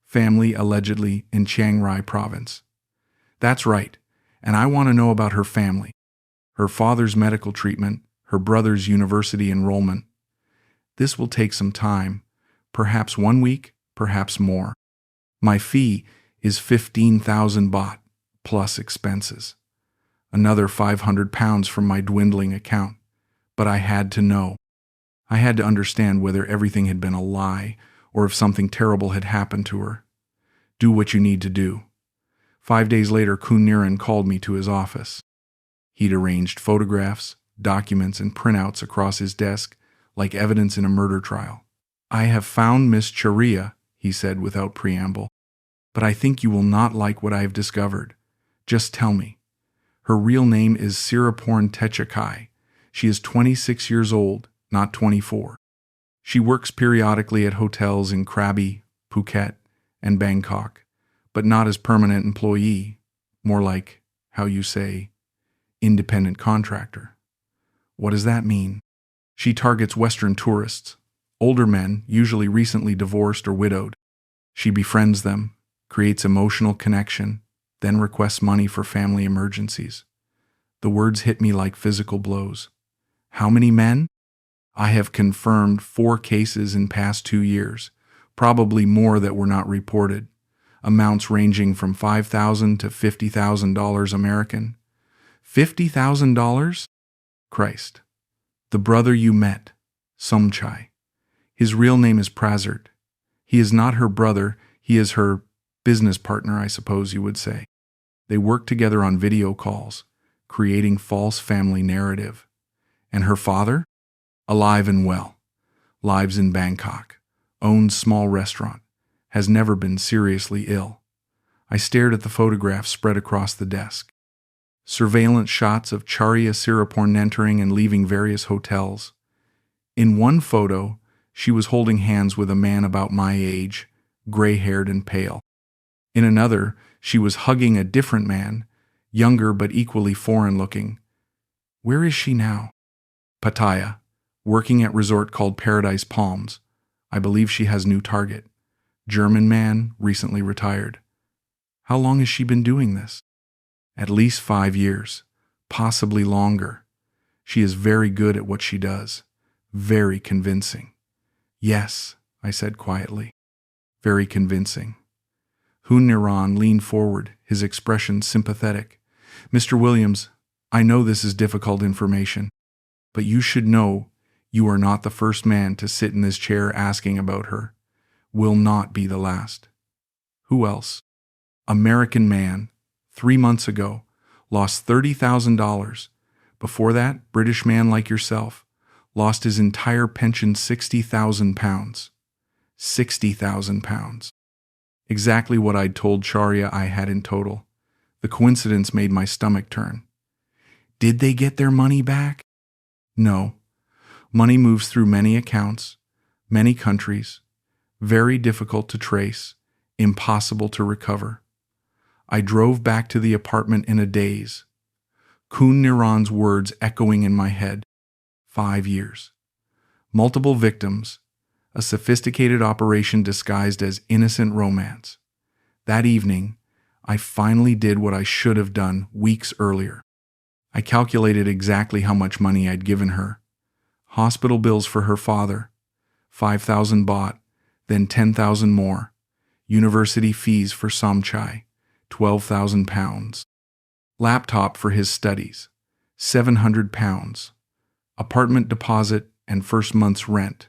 A: Family allegedly in Chiang Rai province. That's right, and I want to know about her family. Her father's medical treatment, her brother's university enrollment. This will take some time, perhaps 1 week, perhaps more. My fee is 15,000 baht, plus expenses. Another £500 from my dwindling account. But I had to know. I had to understand whether everything had been a lie or if something terrible had happened to her. Do what you need to do. 5 days later, Kun Niran called me to his office. He'd arranged photographs, documents, and printouts across his desk like evidence in a murder trial. I have found Miss Charya, he said without preamble, but I think you will not like what I have discovered. Just tell me. Her real name is Siraporn Techakai. She is 26 years old, not 24. She works periodically at hotels in Krabi, Phuket, and Bangkok, but not as permanent employee, more like, how you say, independent contractor. What does that mean? She targets Western tourists, older men, usually recently divorced or widowed. She befriends them, creates emotional connection, then requests money for family emergencies. The words hit me like physical blows. How many men? I have confirmed 4 cases in past 2 years, probably more that were not reported, amounts ranging from $5,000 to $50,000 American. $50,000? Christ. The brother you met, Somchai. His real name is Prazert. He is not her brother, he is her business partner, I suppose you would say. They work together on video calls, creating false family narrative. And her father? Alive and well. Lives in Bangkok. Owns small restaurant. Has never been seriously ill. I stared at the photographs spread across the desk. Surveillance shots of Charya Siriporn entering and leaving various hotels. In one photo, she was holding hands with a man about my age, gray-haired and pale. In another, she was hugging a different man, younger but equally foreign-looking. Where is she now? Pattaya, working at resort called Paradise Palms. I believe she has new target. German man, recently retired. How long has she been doing this? At least 5 years, possibly longer. She is very good at what she does. Very convincing. Yes, I said quietly. Very convincing. Niran leaned forward, his expression sympathetic. Mr. Williams, I know this is difficult information, but you should know you are not the first man to sit in this chair asking about her. Will not be the last. Who else? American man, 3 months ago, lost $30,000. Before that, British man like yourself, lost his entire pension, £60,000. £60,000. Exactly what I'd told Charya I had in total. The coincidence made my stomach turn. Did they get their money back? No. Money moves through many accounts, many countries, very difficult to trace, impossible to recover. I drove back to the apartment in a daze. Niran's words echoing in my head. 5 years. Multiple victims. A sophisticated operation disguised as innocent romance. That evening, I finally did what I should have done weeks earlier. I calculated exactly how much money I'd given her. Hospital bills for her father. 5,000 baht, then 10,000 more. University fees for Somchai. 12,000 pounds. Laptop for his studies. 700 pounds. Apartment deposit and first month's rent.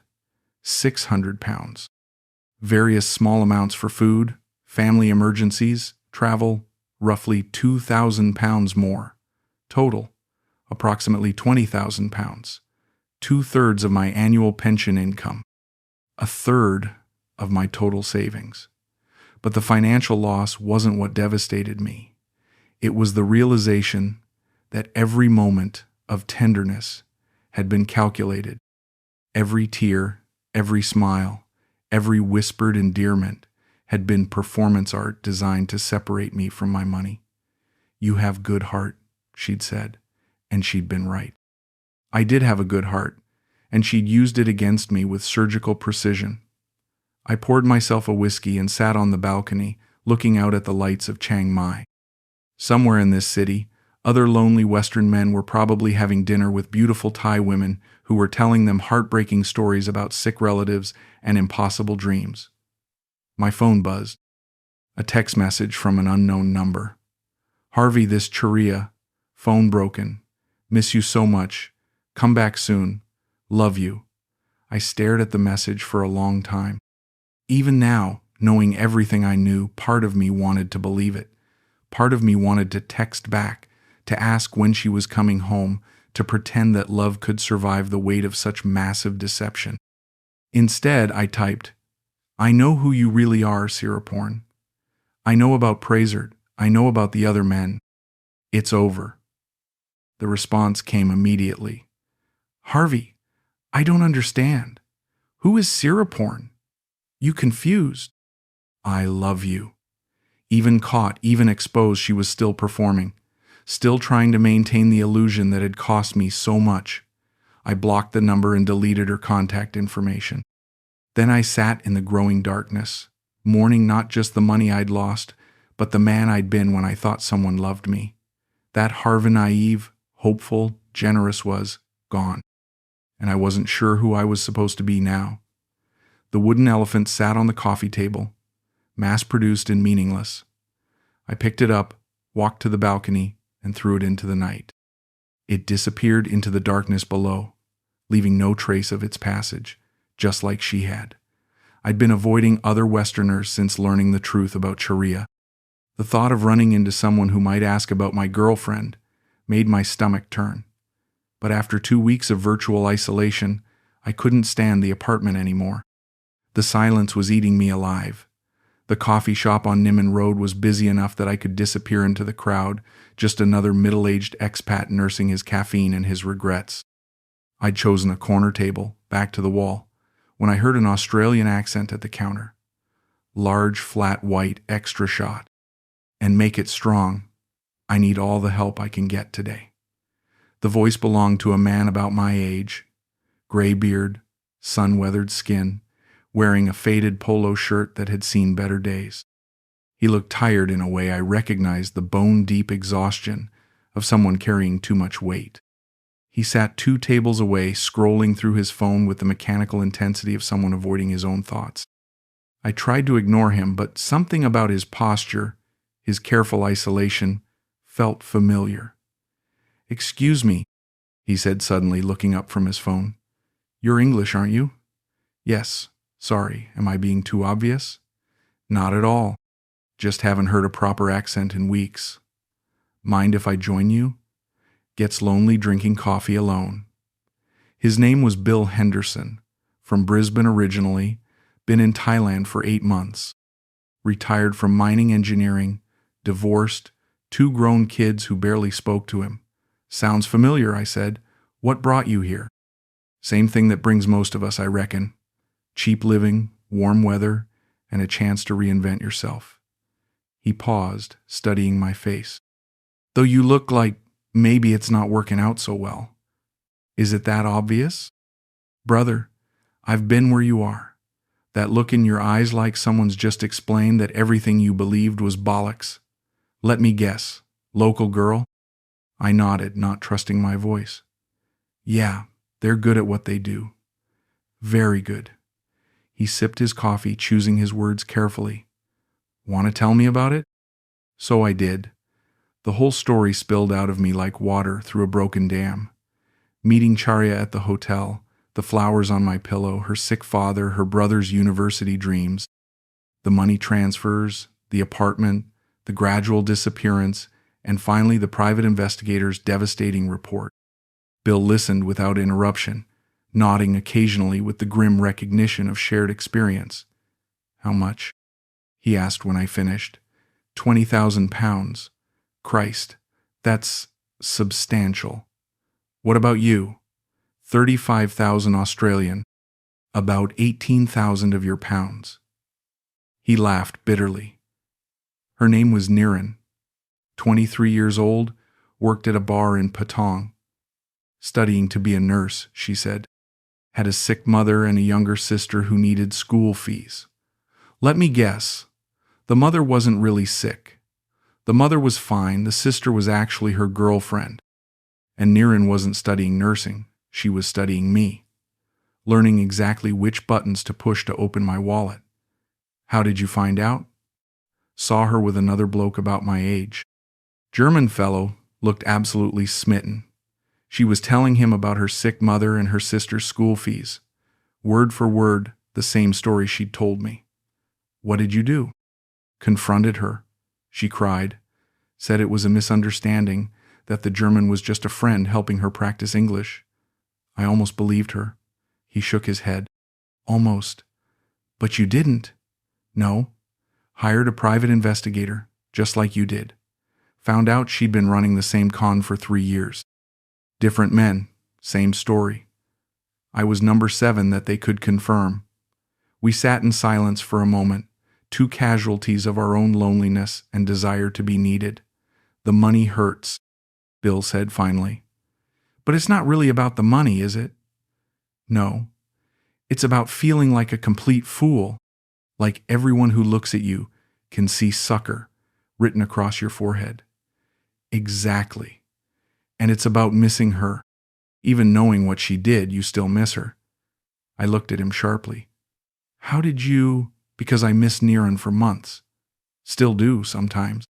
A: 600 pounds. Various small amounts for food, family emergencies, travel, roughly 2,000 pounds more. Total, approximately 20,000 pounds. 2/3 of my annual pension income. 1/3 of my total savings. But the financial loss wasn't what devastated me. It was the realization that every moment of tenderness had been calculated. Every tear, every smile, every whispered endearment had been performance art designed to separate me from my money. You have good heart, she'd said, and she'd been right. I did have a good heart, and she'd used it against me with surgical precision. I poured myself a whiskey and sat on the balcony, looking out at the lights of Chiang Mai. Somewhere in this city, other lonely Western men were probably having dinner with beautiful Thai women who were telling them heartbreaking stories about sick relatives and impossible dreams. My phone buzzed. A text message from an unknown number. Harvey, this Churia. Phone broken. Miss you so much. Come back soon. Love you. I stared at the message for a long time. Even now, knowing everything I knew, part of me wanted to believe it. Part of me wanted to text back, to ask when she was coming home, to pretend that love could survive the weight of such massive deception. Instead, I typed, I know who you really are, Siriporn. I know about Prazert. I know about the other men. It's over. The response came immediately. Harvey, I don't understand. Who is Siriporn? You confused. I love you. Even caught, even exposed, she was still performing, still trying to maintain the illusion that had cost me so much. I blocked the number and deleted her contact information. Then I sat in the growing darkness, mourning not just the money I'd lost, but the man I'd been when I thought someone loved me. That Harvey naive, hopeful, generous was gone. and I wasn't sure who I was supposed to be now. The wooden elephant sat on the coffee table, mass-produced and meaningless. I picked it up, walked to the balcony, and threw it into the night. It disappeared into the darkness below, leaving no trace of its passage, just like she had. I'd been avoiding other Westerners since learning the truth about Sharia. The thought of running into someone who might ask about my girlfriend made my stomach turn. But after 2 weeks of virtual isolation, I couldn't stand the apartment anymore. The silence was eating me alive. The coffee shop on Niman Road was busy enough that I could disappear into the crowd, just another middle-aged expat nursing his caffeine and his regrets. I'd chosen a corner table, back to the wall, when I heard an Australian accent at the counter. Large, flat, white, extra shot. And make it strong. I need all the help I can get today. The voice belonged to a man about my age, gray beard, sun-weathered skin, wearing a faded polo shirt that had seen better days. He looked tired in a way I recognized the bone-deep exhaustion of someone carrying too much weight. He sat 2 tables away, scrolling through his phone with the mechanical intensity of someone avoiding his own thoughts. I tried to ignore him, but something about his posture, his careful isolation, felt familiar. "Excuse me," he said suddenly, looking up from his phone. "You're English, aren't you?" "Yes. Sorry, am I being too obvious?" "Not at all. Just haven't heard a proper accent in weeks." "Mind if I join you?" Gets lonely drinking coffee alone. His name was Bill Henderson, from Brisbane originally, been in Thailand for 8 months. Retired from mining engineering, divorced, 2 grown kids who barely spoke to him. "Sounds familiar," I said. "What brought you here?" "Same thing that brings most of us, I reckon. Cheap living, warm weather, and a chance to reinvent yourself." He paused, studying my face. "Though you look like maybe it's not working out so well. Is it that obvious?" "Brother, I've been where you are. That look in your eyes like someone's just explained that everything you believed was bollocks. Let me guess. Local girl?" I nodded, not trusting my voice. "Yeah, they're good at what they do. Very good." He sipped his coffee, choosing his words carefully. "Want to tell me about it?" So I did. The whole story spilled out of me like water through a broken dam. Meeting Charya at the hotel, the flowers on my pillow, her sick father, her brother's university dreams, the money transfers, the apartment, the gradual disappearance, and finally the private investigator's devastating report. Bill listened without interruption, nodding occasionally with the grim recognition of shared experience. "How much?" he asked when I finished. £20,000. Christ, that's substantial. "What about you?" 35,000 Australian. About 18,000 of your pounds. He laughed bitterly. Her name was Niran. 23 years old, worked at a bar in Patong. Studying to be a nurse, she said. Had a sick mother and a younger sister who needed school fees. Let me guess. The mother wasn't really sick. The mother was fine, the sister was actually her girlfriend. And Niran wasn't studying nursing, she was studying me. Learning exactly which buttons to push to open my wallet. How did you find out? Saw her with another bloke about my age. German fellow, looked absolutely smitten. She was telling him about her sick mother and her sister's school fees. Word for word, the same story she'd told me. What did you do? Confronted her. She cried. Said it was a misunderstanding, that the German was just a friend helping her practice English. I almost believed her. He shook his head. Almost. But you didn't. No. Hired a private investigator, just like you did. Found out she'd been running the same con for 3 years. Different men, same story. I was number 7 that they could confirm. We sat in silence for a moment, 2 casualties of our own loneliness and desire to be needed. The money hurts, Bill said finally. But it's not really about the money, is it? No. It's about feeling like a complete fool, like everyone who looks at you can see sucker written across your forehead. Exactly. And it's about missing her. Even knowing what she did, you still miss her." I looked at him sharply. "How did you—" "Because I missed Niran for months. Still do, sometimes.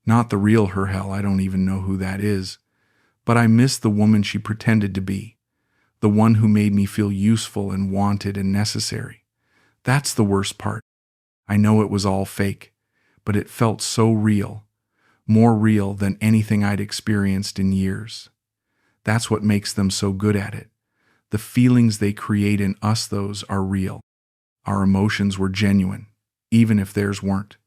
A: Not the real her hell, I don't even know who that is. But I miss the woman she pretended to be. The one who made me feel useful and wanted and necessary. That's the worst part. I know it was all fake, but it felt so real. More real than anything I'd experienced in years. That's what makes them so good at it. The feelings they create in us, those are real. Our emotions were genuine, even if theirs weren't."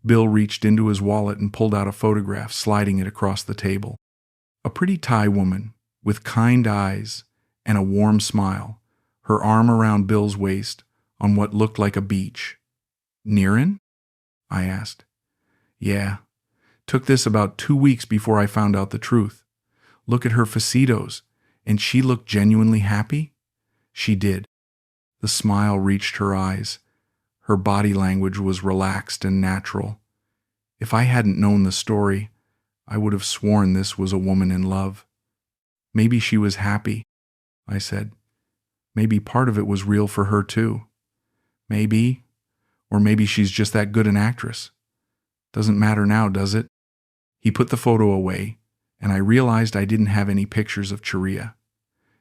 A: Bill reached into his wallet and pulled out a photograph, sliding it across the table. A pretty Thai woman, with kind eyes and a warm smile, her arm around Bill's waist on what looked like a beach. "Niran?" I asked. "Yeah. Took this about 2 weeks before I found out the truth. Look at her facitos, and she looked genuinely happy?" She did. The smile reached her eyes. Her body language was relaxed and natural. If I hadn't known the story, I would have sworn this was a woman in love. "Maybe she was happy," I said. "Maybe part of it was real for her too. Maybe, or maybe she's just that good an actress. Doesn't matter now, does it?" He put the photo away, and I realized I didn't have any pictures of Chiria.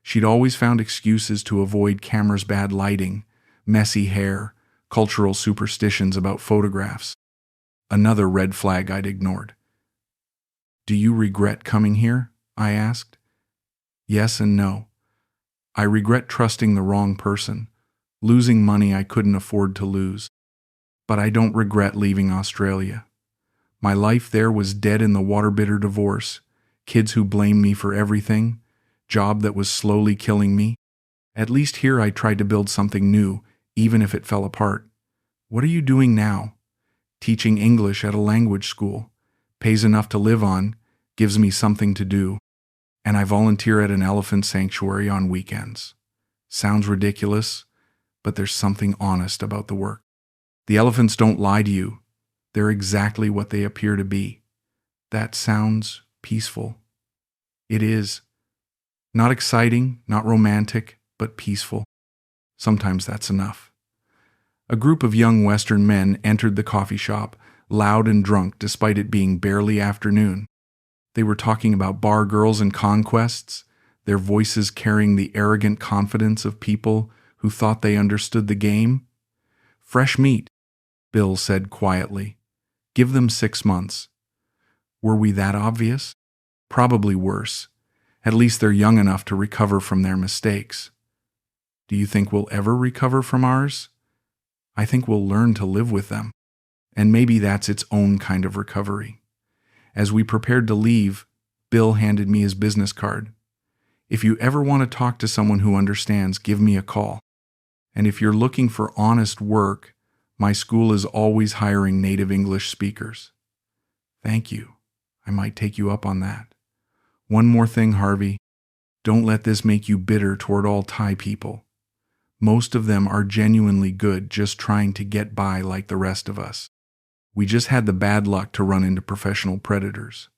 A: She'd always found excuses to avoid camera's bad lighting, messy hair, cultural superstitions about photographs. Another red flag I'd ignored. "Do you regret coming here?" I asked. Yes and no. I regret trusting the wrong person, losing money I couldn't afford to lose. But I don't regret leaving Australia. My life there was dead in the water-bitter divorce, kids who blamed me for everything, job that was slowly killing me. At least here I tried to build something new, even if it fell apart. What are you doing now? Teaching English at a language school. Pays enough to live on, gives me something to do. And I volunteer at an elephant sanctuary on weekends. Sounds ridiculous, but there's something honest about the work. The elephants don't lie to you. They're exactly what they appear to be. That sounds peaceful. It is. Not exciting, not romantic, but peaceful. Sometimes that's enough. A group of young Western men entered the coffee shop, loud and drunk despite it being barely afternoon. They were talking about bar girls and conquests, their voices carrying the arrogant confidence of people who thought they understood the game. "Fresh meat," Bill said quietly. "Give them 6 months." Were we that obvious? Probably worse. At least they're young enough to recover from their mistakes. Do you think we'll ever recover from ours? I think we'll learn to live with them. And maybe that's its own kind of recovery. As we prepared to leave, Bill handed me his business card. "If you ever want to talk to someone who understands, give me a call. And if you're looking for honest work, my school is always hiring native English speakers." Thank you. I might take you up on that. One more thing, Harvey. Don't let this make you bitter toward all Thai people. Most of them are genuinely good, just trying to get by like the rest of us. We just had the bad luck to run into professional predators.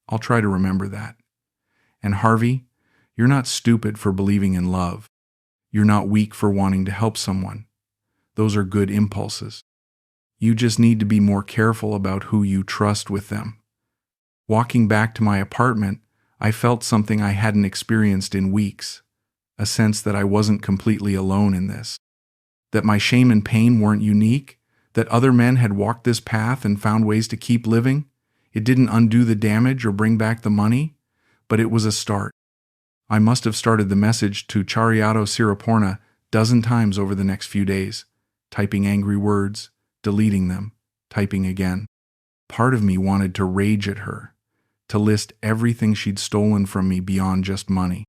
A: I'll try to remember that. And Harvey, you're not stupid for believing in love. You're not weak for wanting to help someone. Those are good impulses. You just need to be more careful about who you trust with them. Walking back to my apartment, I felt something I hadn't experienced in weeks, a sense that I wasn't completely alone in this, that my shame and pain weren't unique, that other men had walked this path and found ways to keep living. It didn't undo the damage or bring back the money, but it was a start. I must have started the message to Chariato Siraporna 12 times over the next few days, typing angry words, deleting them, typing again. Part of me wanted to rage at her, to list everything she'd stolen from me beyond just money.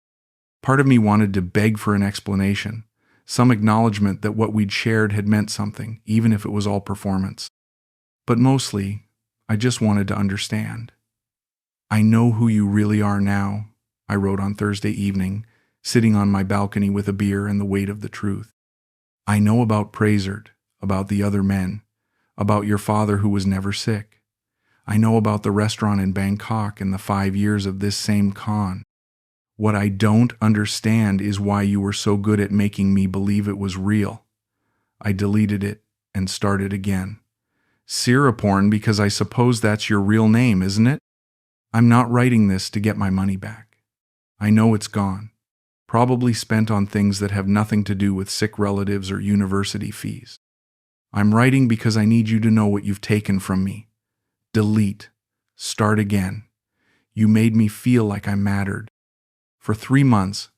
A: Part of me wanted to beg for an explanation, some acknowledgement that what we'd shared had meant something, even if it was all performance. But mostly, I just wanted to understand. "I know who you really are now," I wrote on Thursday evening, sitting on my balcony with a beer and the weight of the truth. "I know about Praisert, about the other men, about your father who was never sick. I know about the restaurant in Bangkok and the 5 years of this same con. What I don't understand is why you were so good at making me believe it was real. I deleted it and started again. Siraporn, because I suppose that's your real name, isn't it? I'm not writing this to get my money back. I know it's gone, probably spent on things that have nothing to do with sick relatives or university fees. I'm writing because I need you to know what you've taken from me. Delete. Start again. You made me feel like I mattered. For 3 months,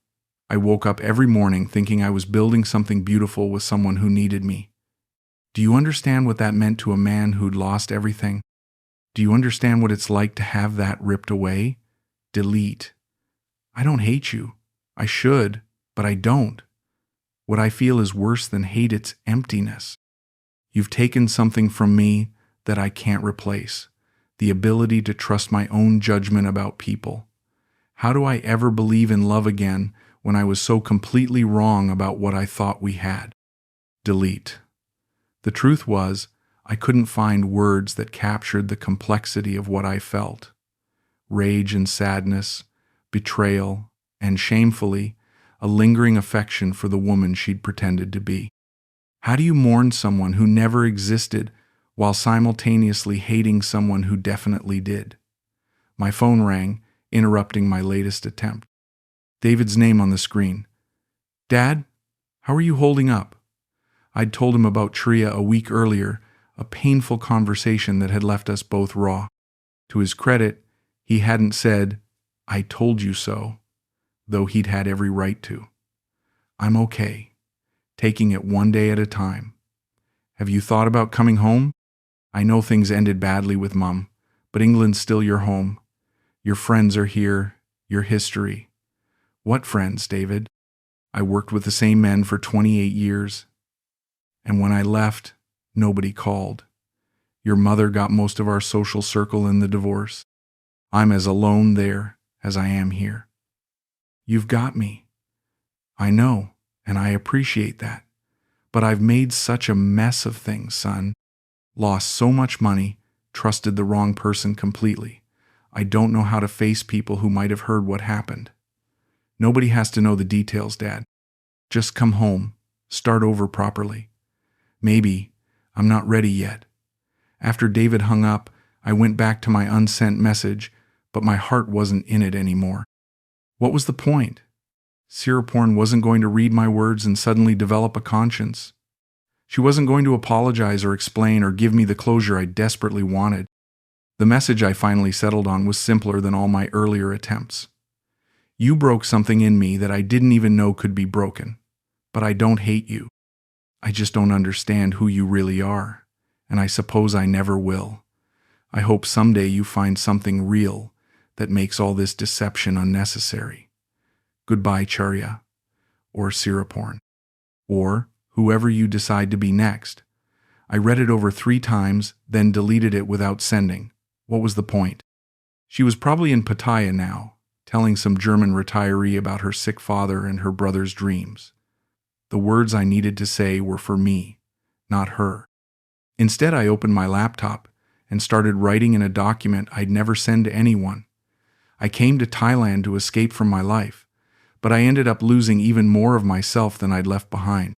A: I woke up every morning thinking I was building something beautiful with someone who needed me. Do you understand what that meant to a man who'd lost everything? Do you understand what it's like to have that ripped away? Delete. I don't hate you. I should, but I don't. What I feel is worse than hate, it's emptiness. You've taken something from me that I can't replace. The ability to trust my own judgment about people. How do I ever believe in love again when I was so completely wrong about what I thought we had? Delete. The truth was, I couldn't find words that captured the complexity of what I felt. Rage and sadness, betrayal, and shamefully, a lingering affection for the woman she'd pretended to be. How do you mourn someone who never existed while simultaneously hating someone who definitely did? My phone rang, interrupting my latest attempt. David's name on the screen. Dad, how are you holding up? I'd told him about Tria a week earlier, a painful conversation that had left us both raw. To his credit, he hadn't said, "I told you so," though he'd had every right to. I'm okay, taking it one day at a time. Have you thought about coming home? I know things ended badly with Mum, but England's still your home. Your friends are here, your history. What friends, David? I worked with the same men for 28 years. And when I left, nobody called. Your mother got most of our social circle in the divorce. I'm as alone there as I am here. You've got me. I know, and I appreciate that. But I've made such a mess of things, son. Lost so much money, trusted the wrong person completely. I don't know how to face people who might have heard what happened. Nobody has to know the details, Dad. Just come home. Start over properly. Maybe. I'm not ready yet. After David hung up, I went back to my unsent message, but my heart wasn't in it anymore. What was the point? Siraporn wasn't going to read my words and suddenly develop a conscience. She wasn't going to apologize or explain or give me the closure I desperately wanted. The message I finally settled on was simpler than all my earlier attempts. You broke something in me that I didn't even know could be broken. But I don't hate you. I just don't understand who you really are, and I suppose I never will. I hope someday you find something real that makes all this deception unnecessary. Goodbye, Charya, or Siraporn, or whoever you decide to be next. I read it over 3 times, then deleted it without sending. What was the point? She was probably in Pattaya now, telling some German retiree about her sick father and her brother's dreams. The words I needed to say were for me, not her. Instead, I opened my laptop and started writing in a document I'd never send to anyone. I came to Thailand to escape from my life, but I ended up losing even more of myself than I'd left behind.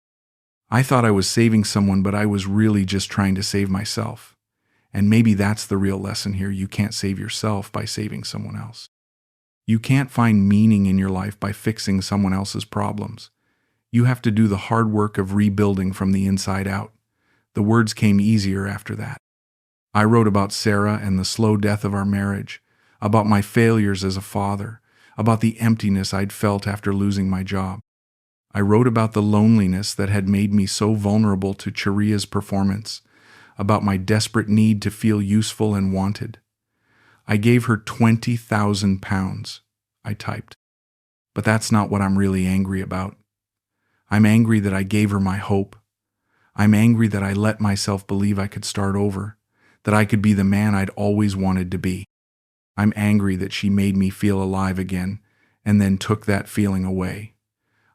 A: I thought I was saving someone, but I was really just trying to save myself. And maybe that's the real lesson here. You can't save yourself by saving someone else. You can't find meaning in your life by fixing someone else's problems. You have to do the hard work of rebuilding from the inside out. The words came easier after that. I wrote about Sarah and the slow death of our marriage, about my failures as a father, about the emptiness I'd felt after losing my job. I wrote about the loneliness that had made me so vulnerable to Charia's performance, about my desperate need to feel useful and wanted. I gave her 20,000 pounds, I typed. But that's not what I'm really angry about. I'm angry that I gave her my hope. I'm angry that I let myself believe I could start over, that I could be the man I'd always wanted to be. I'm angry that she made me feel alive again and then took that feeling away.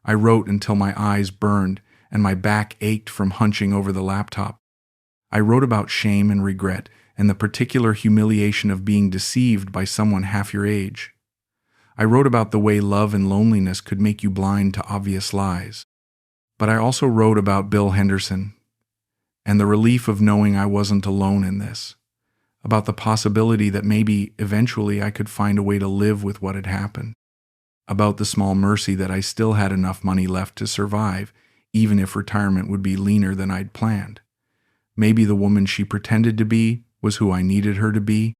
A: I wrote until my eyes burned and my back ached from hunching over the laptop. I wrote about shame and regret and the particular humiliation of being deceived by someone half your age. I wrote about the way love and loneliness could make you blind to obvious lies. But I also wrote about Bill Henderson and the relief of knowing I wasn't alone in this, about the possibility that maybe eventually I could find a way to live with what had happened, about the small mercy that I still had enough money left to survive, even if retirement would be leaner than I'd planned. Maybe the woman she pretended to be was who I needed her to be.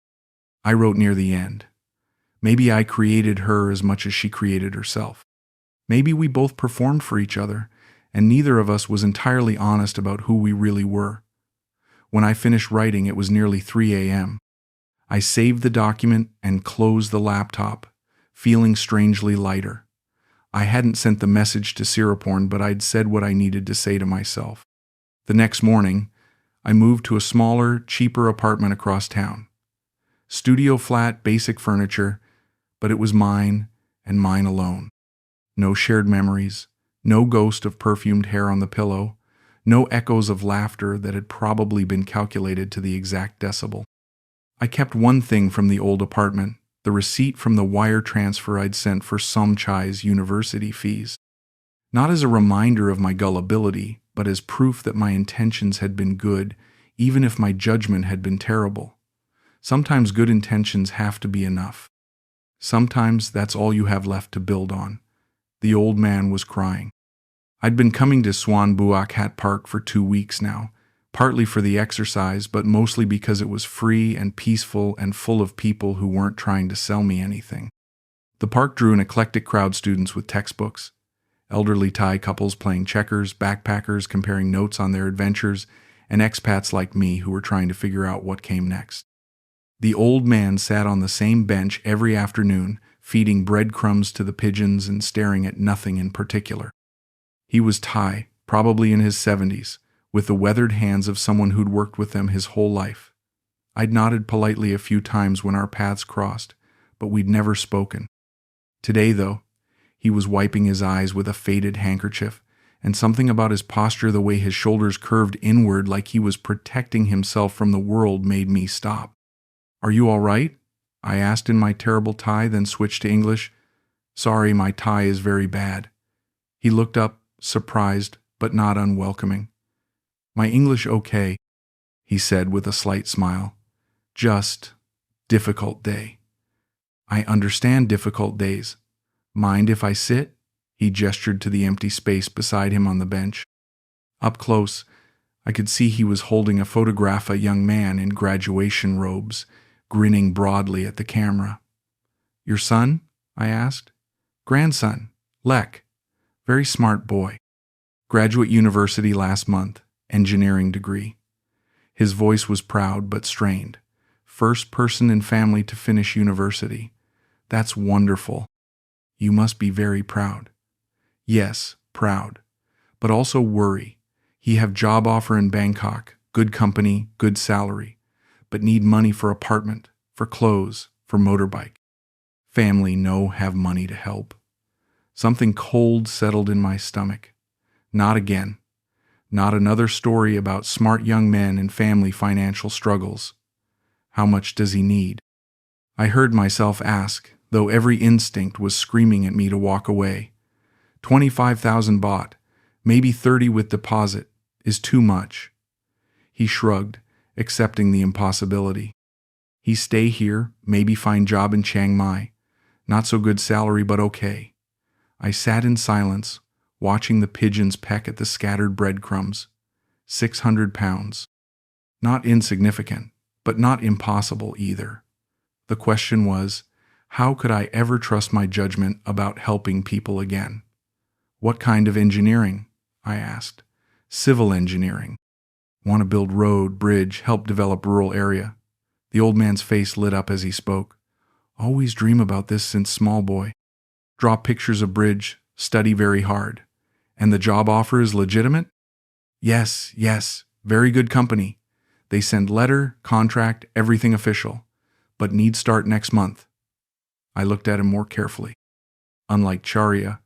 A: I wrote near the end. Maybe I created her as much as she created herself. Maybe we both performed for each other, and neither of us was entirely honest about who we really were. When I finished writing, it was nearly 3 a.m. I saved the document and closed the laptop, feeling strangely lighter. I hadn't sent the message to Siriporn, but I'd said what I needed to say to myself. The next morning, I moved to a smaller, cheaper apartment across town. Studio flat, basic furniture, but it was mine and mine alone. No shared memories, no ghost of perfumed hair on the pillow, no echoes of laughter that had probably been calculated to the exact decibel. I kept one thing from the old apartment, the receipt from the wire transfer I'd sent for Somchai's university fees. Not as a reminder of my gullibility, but as proof that my intentions had been good, even if my judgment had been terrible. Sometimes good intentions have to be enough. Sometimes that's all you have left to build on. The old man was crying. I'd been coming to Swan Buak Hat Park for 2 weeks now, partly for the exercise, but mostly because it was free and peaceful and full of people who weren't trying to sell me anything. The park drew an eclectic crowd, students with textbooks, elderly Thai couples playing checkers, backpackers comparing notes on their adventures, and expats like me who were trying to figure out what came next. The old man sat on the same bench every afternoon, feeding breadcrumbs to the pigeons and staring at nothing in particular. He was Thai, probably in his 70s, with the weathered hands of someone who'd worked with them his whole life. I'd nodded politely a few times when our paths crossed, but we'd never spoken. Today, though, he was wiping his eyes with a faded handkerchief, and something about his posture, the way his shoulders curved inward like he was protecting himself from the world, made me stop. "Are you all right?" I asked in my terrible Thai, then switched to English. "Sorry, my Thai is very bad." He looked up, surprised but not unwelcoming. "My English okay," he said with a slight smile. "Just difficult day." "I understand difficult days. Mind if I sit?" He gestured to the empty space beside him on the bench. Up close, I could see he was holding a photograph, a young man in graduation robes, grinning broadly at the camera. "Your son?" I asked. "Grandson, Lek. Very smart boy. Graduate university last month, engineering degree." His voice was proud but strained. "First person in family to finish university. That's wonderful. You must be very proud." "Yes, proud. But also worry. He have job offer in Bangkok, good company, good salary, but need money for apartment, for clothes, for motorbike. Family no have money to help." Something cold settled in my stomach. Not again. Not another story about smart young men and family financial struggles. How much does he need? I heard myself ask, though every instinct was screaming at me to walk away. 25,000 baht, maybe 30 with deposit, is too much. He shrugged, accepting the impossibility. He stay here, maybe find job in Chiang Mai. Not so good salary, but okay. I sat in silence, watching the pigeons peck at the scattered breadcrumbs. 600 pounds. Not insignificant, but not impossible either. The question was, how could I ever trust my judgment about helping people again? "What kind of engineering?" I asked. "Civil engineering. Want to build road, bridge, help develop rural area." The old man's face lit up as he spoke. "Always dream about this since small boy. Draw pictures of bridge, study very hard. And the job offer is legitimate?" Yes, very good company. They send letter, contract, everything official. But need start next month." I looked at him more carefully. Unlike Charya,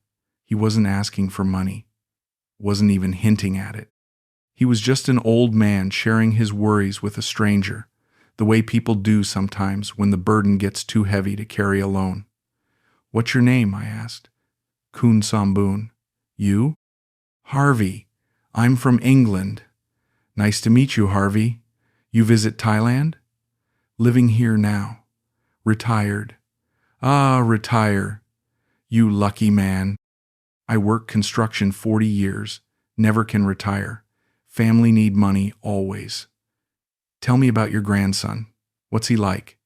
A: he wasn't asking for money. Wasn't even hinting at it. He was just an old man sharing his worries with a stranger, the way people do sometimes when the burden gets too heavy to carry alone. What's your name? I asked. Kun Samboon. You? Harvey. I'm from England. Nice to meet you, Harvey. You visit Thailand? Living here now. Retired. Ah, retire. You lucky man. I work construction 40 years. Never can retire. Family need money always. Tell me about your grandson. What's he like?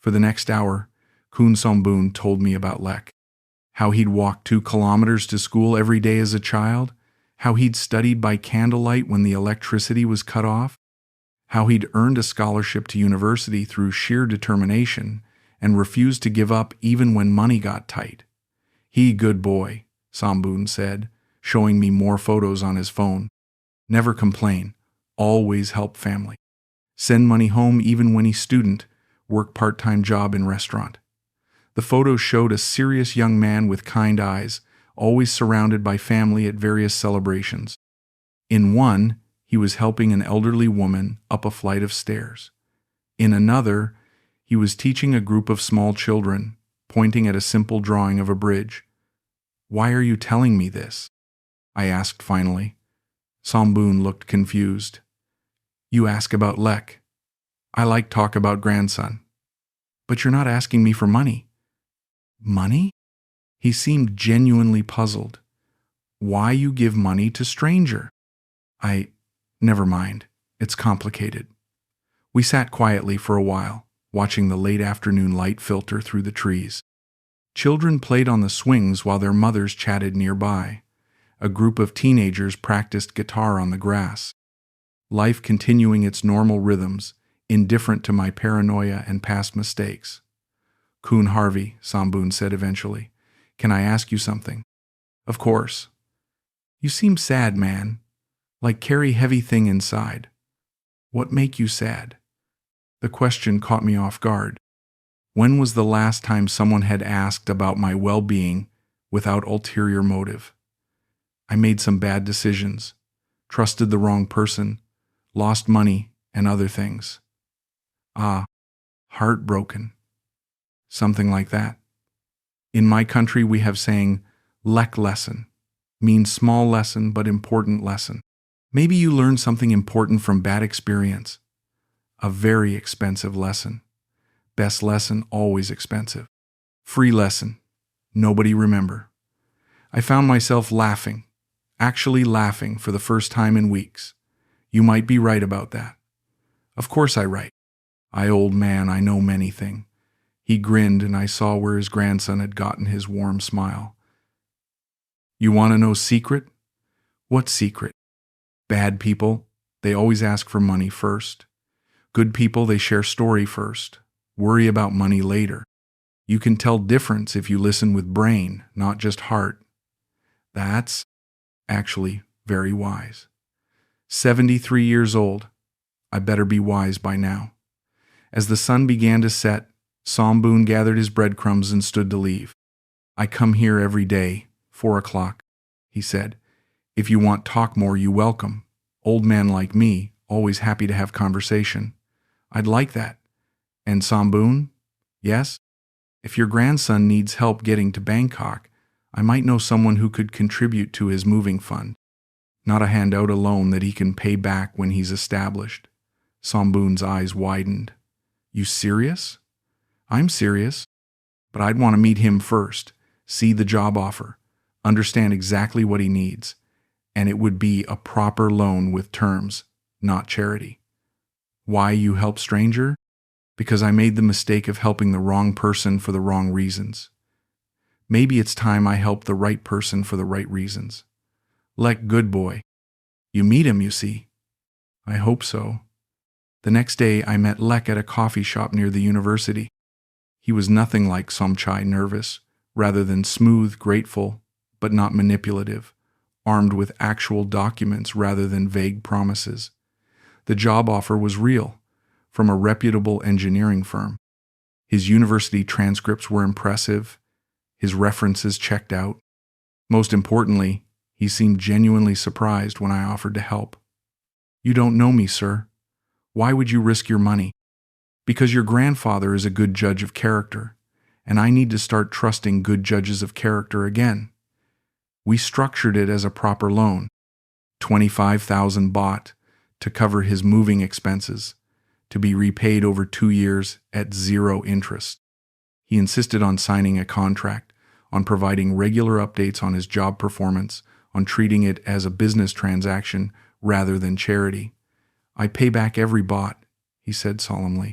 A: For the next hour, Kun Samboon told me about Lek. How he'd walked 2 kilometers to school every day as a child. How he'd studied by candlelight when the electricity was cut off. How he'd earned a scholarship to university through sheer determination and refused to give up even when money got tight. He good boy, Samboon said, showing me more photos on his phone. Never complain, always help family. Send money home even when he's student, work part-time job in restaurant. The photos showed a serious young man with kind eyes, always surrounded by family at various celebrations. In one, he was helping an elderly woman up a flight of stairs. In another, he was teaching a group of small children, pointing at a simple drawing of a bridge. Why are you telling me this? I asked finally. Samboon looked confused. You ask about Lek. I like talk about grandson. But you're not asking me for money. Money? He seemed genuinely puzzled. Why you give money to stranger? Never mind. It's complicated. We sat quietly for a while, watching the late afternoon light filter through the trees. Children played on the swings while their mothers chatted nearby. A group of teenagers practiced guitar on the grass. Life continuing its normal rhythms, indifferent to my paranoia and past mistakes. Kun Harvey, Samboon said eventually. Can I ask you something? Of course. You seem sad, man. Like carry heavy thing inside. What make you sad? The question caught me off guard. When was the last time someone had asked about my well-being without ulterior motive? I made some bad decisions, trusted the wrong person, lost money, and other things. Heartbroken. Something like that. In my country we have saying, Lek lesson, means small lesson but important lesson. Maybe you learned something important from bad experience. A very expensive lesson. Best lesson always expensive. Free lesson. Nobody remember. I found myself laughing, actually laughing for the first time in weeks. You might be right about that. Of course I right. Old man, I know many thing. He grinned and I saw where his grandson had gotten his warm smile. You want to know secret? What secret? Bad people, they always ask for money first. Good people, they share story first. Worry about money later. You can tell difference if you listen with brain, not just heart. That's actually very wise. 73 years old. I better be wise by now. As the sun began to set, Samboon gathered his breadcrumbs and stood to leave. I come here every day, 4 o'clock, he said. If you want talk more, you welcome. Old man like me, always happy to have conversation. I'd like that. And Samboon? Yes? If your grandson needs help getting to Bangkok, I might know someone who could contribute to his moving fund. Not a handout alone that he can pay back when he's established. Samboon's eyes widened. You serious? I'm serious. But I'd want to meet him first, see the job offer, understand exactly what he needs, and it would be a proper loan with terms, not charity. Why you help stranger? Because I made the mistake of helping the wrong person for the wrong reasons. Maybe it's time I help the right person for the right reasons. Lek good boy. You meet him, you see. I hope so. The next day I met Lek at a coffee shop near the university. He was nothing like Somchai nervous, rather than smooth, grateful, but not manipulative, armed with actual documents rather than vague promises. The job offer was real, from a reputable engineering firm. His university transcripts were impressive, his references checked out. Most importantly, he seemed genuinely surprised when I offered to help. You don't know me, sir. Why would you risk your money? Because your grandfather is a good judge of character, and I need to start trusting good judges of character again. We structured it as a proper loan, 25,000 baht, to cover his moving expenses, to be repaid over 2 years at 0 interest. He insisted on signing a contract, on providing regular updates on his job performance, on treating it as a business transaction rather than charity. I pay back every baht, he said solemnly.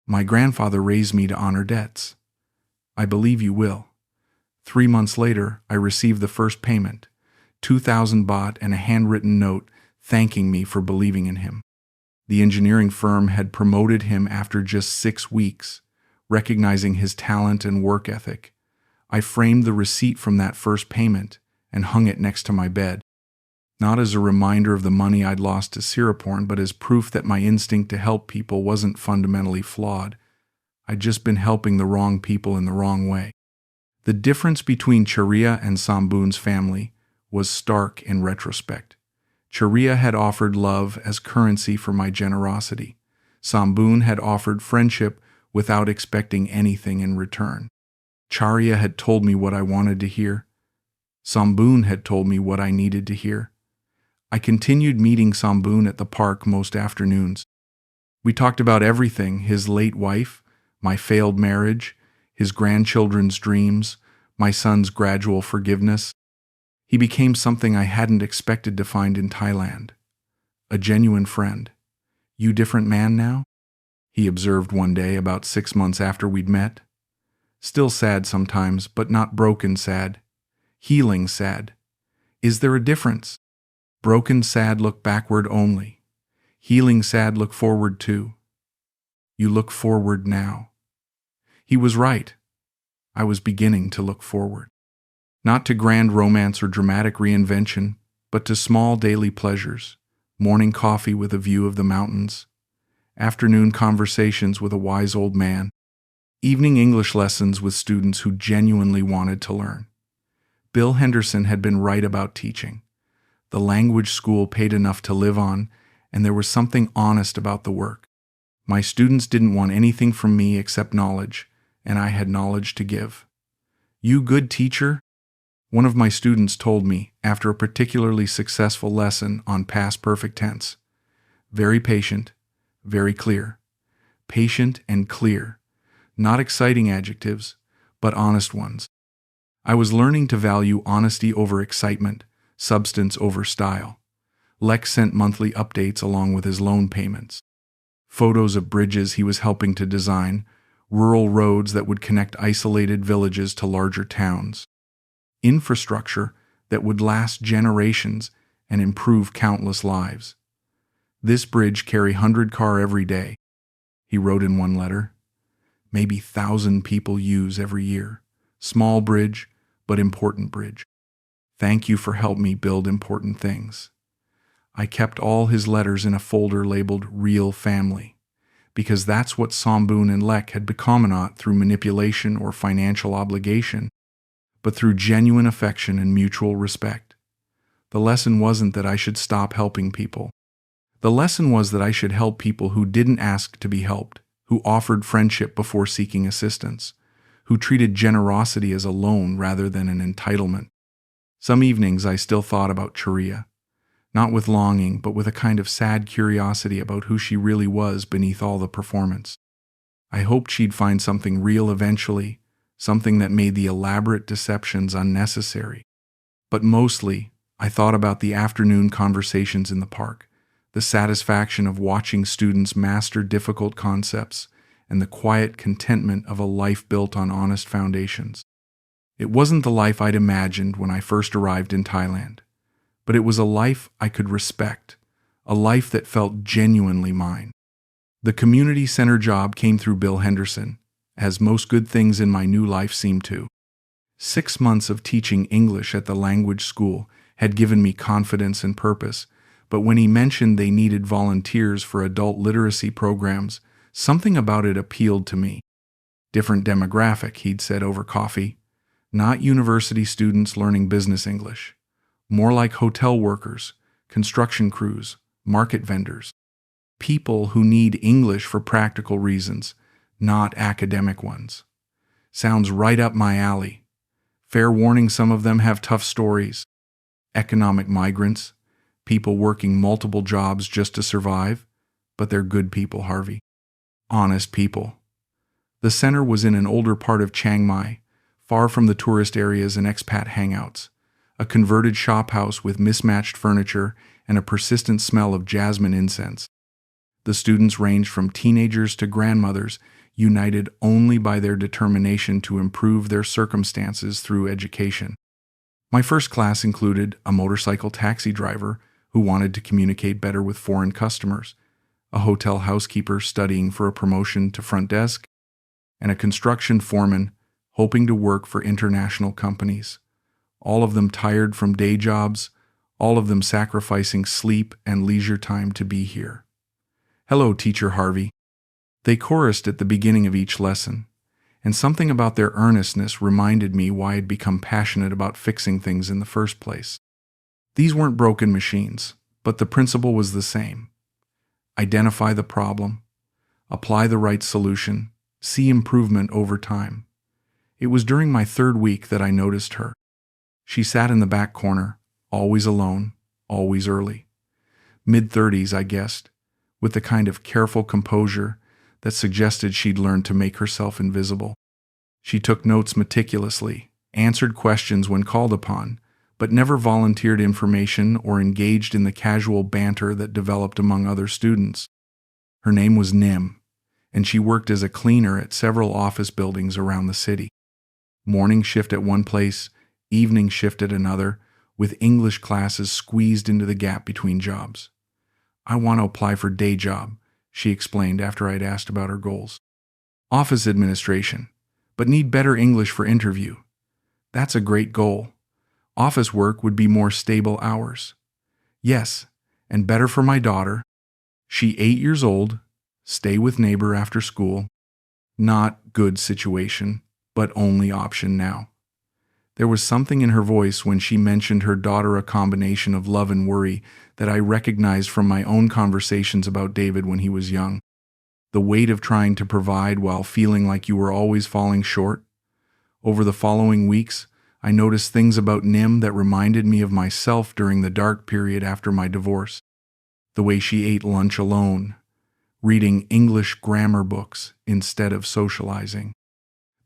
A: My grandfather raised me to honor debts. I believe you will. 3 months later, I received the first payment, 2,000 baht and a handwritten note thanking me for believing in him. The engineering firm had promoted him after just 6 weeks, recognizing his talent and work ethic. I framed the receipt from that first payment and hung it next to my bed, not as a reminder of the money I'd lost to Siraporn, but as proof that my instinct to help people wasn't fundamentally flawed. I'd just been helping the wrong people in the wrong way. The difference between Charia and Sambun's family was stark in retrospect. Charia had offered love as currency for my generosity. Sambun had offered friendship without expecting anything in return. Charia had told me what I wanted to hear. Sambun had told me what I needed to hear. I continued meeting Sambun at the park most afternoons. We talked about everything: his late wife, my failed marriage, his grandchildren's dreams, my son's gradual forgiveness. He became something I hadn't expected to find in Thailand. A genuine friend. You different man now? He observed one day about 6 months after we'd met. Still sad sometimes, but not broken sad. Healing sad. Is there a difference? Broken sad look backward only. Healing sad look forward too. You look forward now. He was right. I was beginning to look forward. Not to grand romance or dramatic reinvention, but to small daily pleasures. Morning coffee with a view of the mountains. Afternoon conversations with a wise old man. Evening English lessons with students who genuinely wanted to learn. Bill Henderson had been right about teaching. The language school paid enough to live on, and there was something honest about the work. My students didn't want anything from me except knowledge, and I had knowledge to give. You good teacher? One of my students told me after a particularly successful lesson on past perfect tense. Very patient, very clear. Patient and clear. Not exciting adjectives, but honest ones. I was learning to value honesty over excitement, substance over style. Lex sent monthly updates along with his loan payments. Photos of bridges he was helping to design, rural roads that would connect isolated villages to larger towns. Infrastructure that would last generations and improve countless lives. This bridge carry 100 car every day, he wrote in one letter. Maybe 1,000 people use every year. Small bridge, but important bridge. Thank you for helping me build important things. I kept all his letters in a folder labeled Real Family, because that's what Sambun and Lek had become, not through manipulation or financial obligation, but through genuine affection and mutual respect. The lesson wasn't that I should stop helping people. The lesson was that I should help people who didn't ask to be helped, who offered friendship before seeking assistance, who treated generosity as a loan rather than an entitlement. Some evenings I still thought about Charia, not with longing, but with a kind of sad curiosity about who she really was beneath all the performance. I hoped she'd find something real eventually, something that made the elaborate deceptions unnecessary. But mostly, I thought about the afternoon conversations in the park, the satisfaction of watching students master difficult concepts, and the quiet contentment of a life built on honest foundations. It wasn't the life I'd imagined when I first arrived in Thailand, but it was a life I could respect, a life that felt genuinely mine. The community center job came through Bill Henderson, as most good things in my new life seemed to. 6 months of teaching English at the language school had given me confidence and purpose, but when he mentioned they needed volunteers for adult literacy programs, something about it appealed to me. Different demographic, he'd said over coffee. Not university students learning business English. More like hotel workers, construction crews, market vendors. People who need English for practical reasons, not academic ones. Sounds right up my alley. Fair warning, some of them have tough stories. Economic migrants, people working multiple jobs just to survive, but they're good people, Harvey. Honest people. The center was in an older part of Chiang Mai, far from the tourist areas and expat hangouts. A converted shop house with mismatched furniture and a persistent smell of jasmine incense. The students ranged from teenagers to grandmothers, united only by their determination to improve their circumstances through education. My first class included a motorcycle taxi driver who wanted to communicate better with foreign customers, a hotel housekeeper studying for a promotion to front desk, and a construction foreman hoping to work for international companies. All of them tired from day jobs, all of them sacrificing sleep and leisure time to be here. "Hello, Teacher Harvey." They chorused at the beginning of each lesson, and something about their earnestness reminded me why I'd become passionate about fixing things in the first place. These weren't broken machines, but the principle was the same. Identify the problem, apply the right solution, see improvement over time. It was during my third week that I noticed her. She sat in the back corner, always alone, always early. Mid-30s, I guessed, with the kind of careful composure that suggested she'd learned to make herself invisible. She took notes meticulously, answered questions when called upon, but never volunteered information or engaged in the casual banter that developed among other students. Her name was Nim, and she worked as a cleaner at several office buildings around the city. Morning shift at one place, evening shift at another, with English classes squeezed into the gap between jobs. "I want to apply for day job," she explained after I'd asked about her goals. "Office administration, but need better English for interview." "That's a great goal. Office work would be more stable hours." "Yes, and better for my daughter. She 8 years old, stay with neighbor after school." Not good situation, but only option now. There was something in her voice when she mentioned her daughter, a combination of love and worry that I recognized from my own conversations about David when he was young. The weight of trying to provide while feeling like you were always falling short. Over the following weeks, I noticed things about Nim that reminded me of myself during the dark period after my divorce. The way she ate lunch alone, reading English grammar books instead of socializing.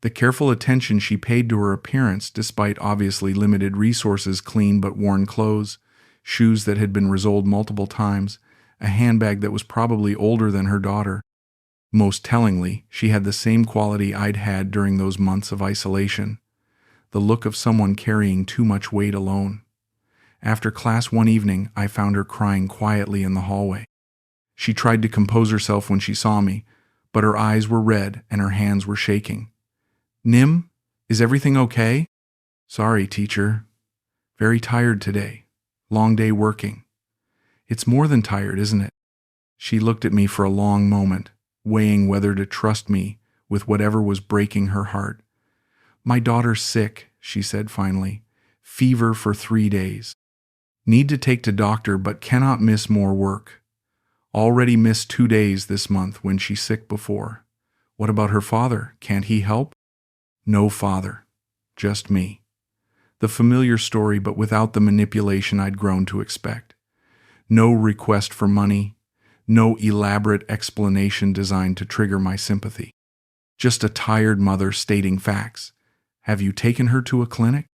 A: The careful attention she paid to her appearance despite obviously limited resources, clean but worn clothes, shoes that had been resoled multiple times, a handbag that was probably older than her daughter. Most tellingly, she had the same quality I'd had during those months of isolation, the look of someone carrying too much weight alone. After class one evening, I found her crying quietly in the hallway. She tried to compose herself when she saw me, but her eyes were red and her hands were shaking. "Nim, is everything okay?" "Sorry, teacher. Very tired today. Long day working." "It's more than tired, isn't it?" She looked at me for a long moment, weighing whether to trust me with whatever was breaking her heart. "My daughter's sick," she said finally. "Fever for 3 days. Need to take to doctor but cannot miss more work. Already missed 2 days this month when she's sick before." "What about her father? Can't he help?" "No father. Just me." The familiar story, but without the manipulation I'd grown to expect. No request for money, no elaborate explanation designed to trigger my sympathy. Just a tired mother stating facts. "Have you taken her to a clinic?"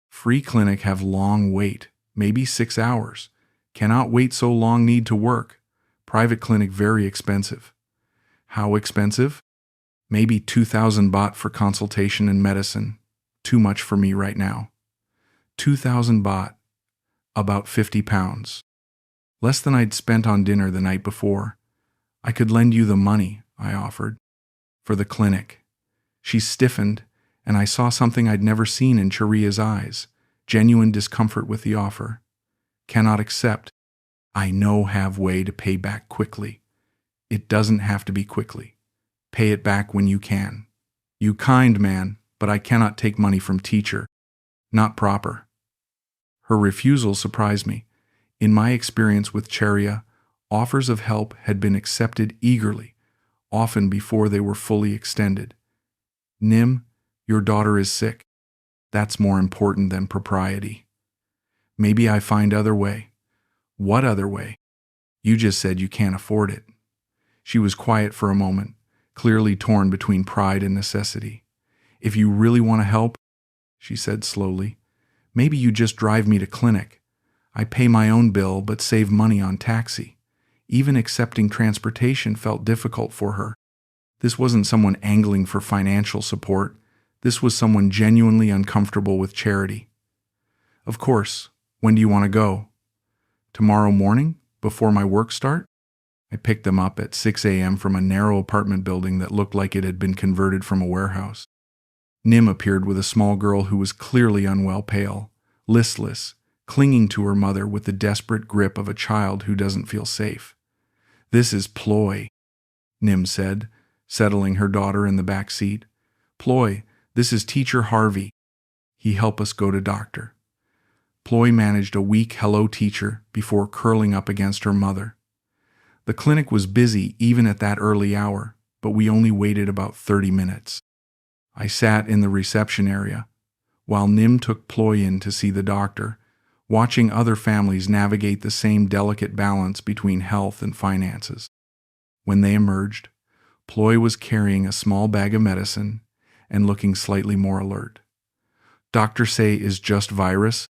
A: "Free clinic have long wait, maybe 6 hours. Cannot wait so long, need to work. Private clinic very expensive." "How expensive?" "Maybe 2,000 baht for consultation and medicine. Too much for me right now." 2,000 baht, about 50 pounds. Less than I'd spent on dinner the night before. "I could lend you the money," I offered. "For the clinic." She stiffened, and I saw something I'd never seen in Charia's eyes, genuine discomfort with the offer. "Cannot accept. I know have way to pay back quickly." "It doesn't have to be quickly. Pay it back when you can." "You kind man, but I cannot take money from teacher. Not proper." Her refusal surprised me. In my experience with Charia, offers of help had been accepted eagerly, often before they were fully extended. "Nim, Your daughter is sick. That's more important than propriety. Maybe I find other way. What other way? You just said you can't afford it. She was quiet for a moment, clearly torn between pride and necessity. If you really want to help, she said slowly, maybe you just drive me to clinic. I pay my own bill but save money on taxi. Even accepting transportation felt difficult for her. This wasn't someone angling for financial support. This was someone genuinely uncomfortable with charity. Of course. When do you want to go? Tomorrow morning, before my work start? I picked them up at 6 a.m. from a narrow apartment building that looked like it had been converted from a warehouse. Nim appeared with a small girl who was clearly unwell, pale, listless, clinging to her mother with the desperate grip of a child who doesn't feel safe. This is Ploy, Nim said, settling her daughter in the back seat. Ploy, this is Teacher Harvey. He helped us go to doctor. Ploy managed a weak hello teacher before curling up against her mother. The clinic was busy even at that early hour, but we only waited about 30 minutes. I sat in the reception area, while Nim took Ploy in to see the doctor, watching other families navigate the same delicate balance between health and finances. When they emerged, Ploy was carrying a small bag of medicine and looking slightly more alert. Doctor say is just virus,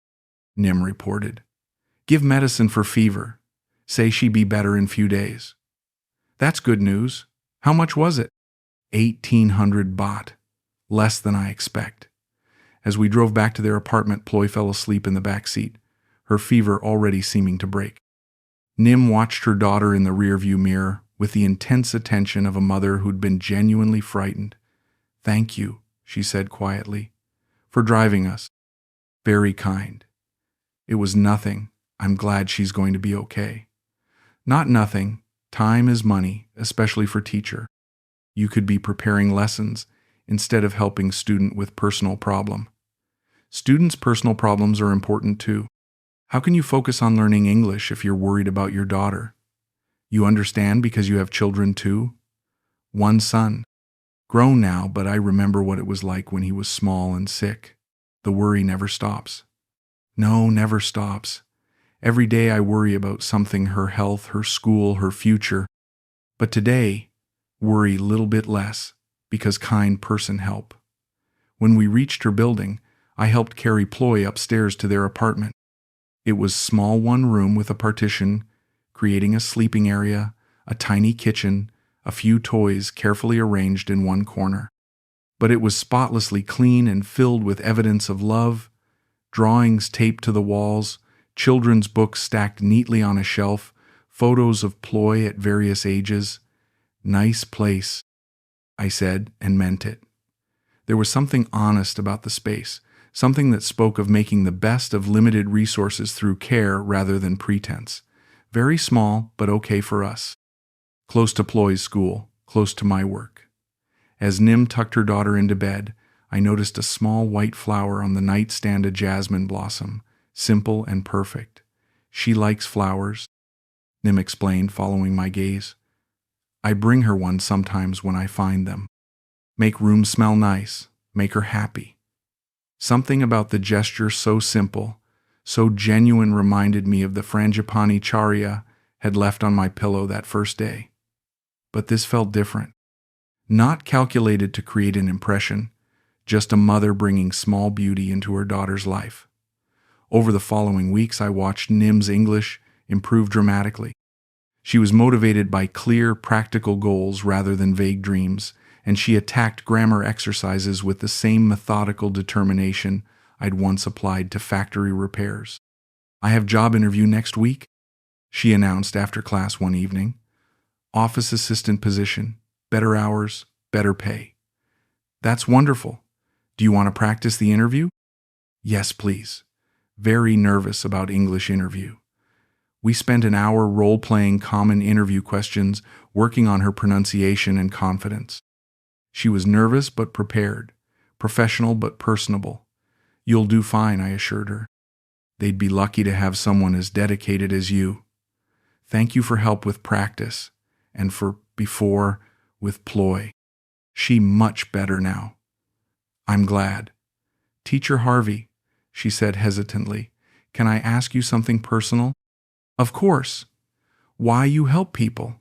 A: Nim reported. Give medicine for fever. Say she be better in few days. That's good news. How much was it? 1,800 baht. Less than I expect. As we drove back to their apartment, Ploy fell asleep in the back seat, her fever already seeming to break. Nim watched her daughter in the rearview mirror with the intense attention of a mother who'd been genuinely frightened. Thank you, she said quietly, for driving us. Very kind. It was nothing. I'm glad she's going to be okay. Not nothing. Time is money, especially for teacher. You could be preparing lessons instead of helping student with personal problem. Students' personal problems are important too. How can you focus on learning English if you're worried about your daughter? You understand because you have children too? One son. Grown now, but I remember what it was like when he was small and sick. The worry never stops. No, never stops. Every day I worry about something, her health, her school, her future. But today, worry a little bit less, because kind person help. When we reached her building, I helped carry Ploy upstairs to their apartment. It was small, one room with a partition, creating a sleeping area, a tiny kitchen, a few toys carefully arranged in one corner. But it was spotlessly clean and filled with evidence of love, drawings taped to the walls, children's books stacked neatly on a shelf, photos of Ploy at various ages. Nice place, I said, and meant it. There was something honest about the space, something that spoke of making the best of limited resources through care rather than pretense. Very small, but okay for us. Close to Ploy's school, close to my work. As Nim tucked her daughter into bed, I noticed a small white flower on the nightstand, a jasmine blossom, simple and perfect. She likes flowers, Nim explained, following my gaze. I bring her one sometimes when I find them. Make room smell nice, make her happy. Something about the gesture so simple, so genuine reminded me of the frangipani Charya had left on my pillow that first day. But this felt different. Not calculated to create an impression, just a mother bringing small beauty into her daughter's life. Over the following weeks, I watched Nim's English improve dramatically. She was motivated by clear, practical goals rather than vague dreams, and she attacked grammar exercises with the same methodical determination I'd once applied to factory repairs. I have job interview next week, she announced after class one evening. Office assistant position, better hours, better pay. That's wonderful. Do you want to practice the interview? Yes, please. Very nervous about English interview. We spent an hour role-playing common interview questions, working on her pronunciation and confidence. She was nervous but prepared, professional but personable. You'll do fine, I assured her. They'd be lucky to have someone as dedicated as you. Thank you for help with practice, and for before with Ploy. She much better now. I'm glad. Teacher Harvey, she said hesitantly, can I ask you something personal? Of course. Why you help people?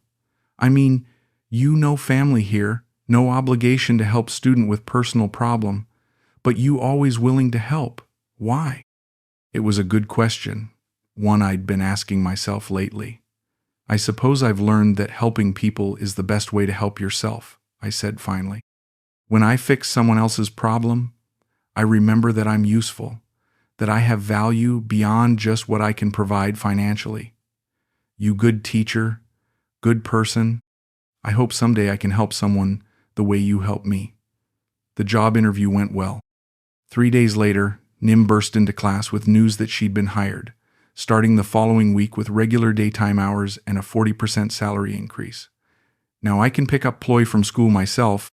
A: I mean, you no family here, no obligation to help student with personal problem, but you always willing to help. Why? It was a good question, one I'd been asking myself lately. I suppose I've learned that helping people is the best way to help yourself, I said finally. When I fix someone else's problem, I remember that I'm useful, that I have value beyond just what I can provide financially. You good teacher, good person, I hope someday I can help someone the way you help me. The job interview went well. 3 days later, Nim burst into class with news that she'd been hired, starting the following week with regular daytime hours and a 40% salary increase. Now I can pick up Ploy from school myself,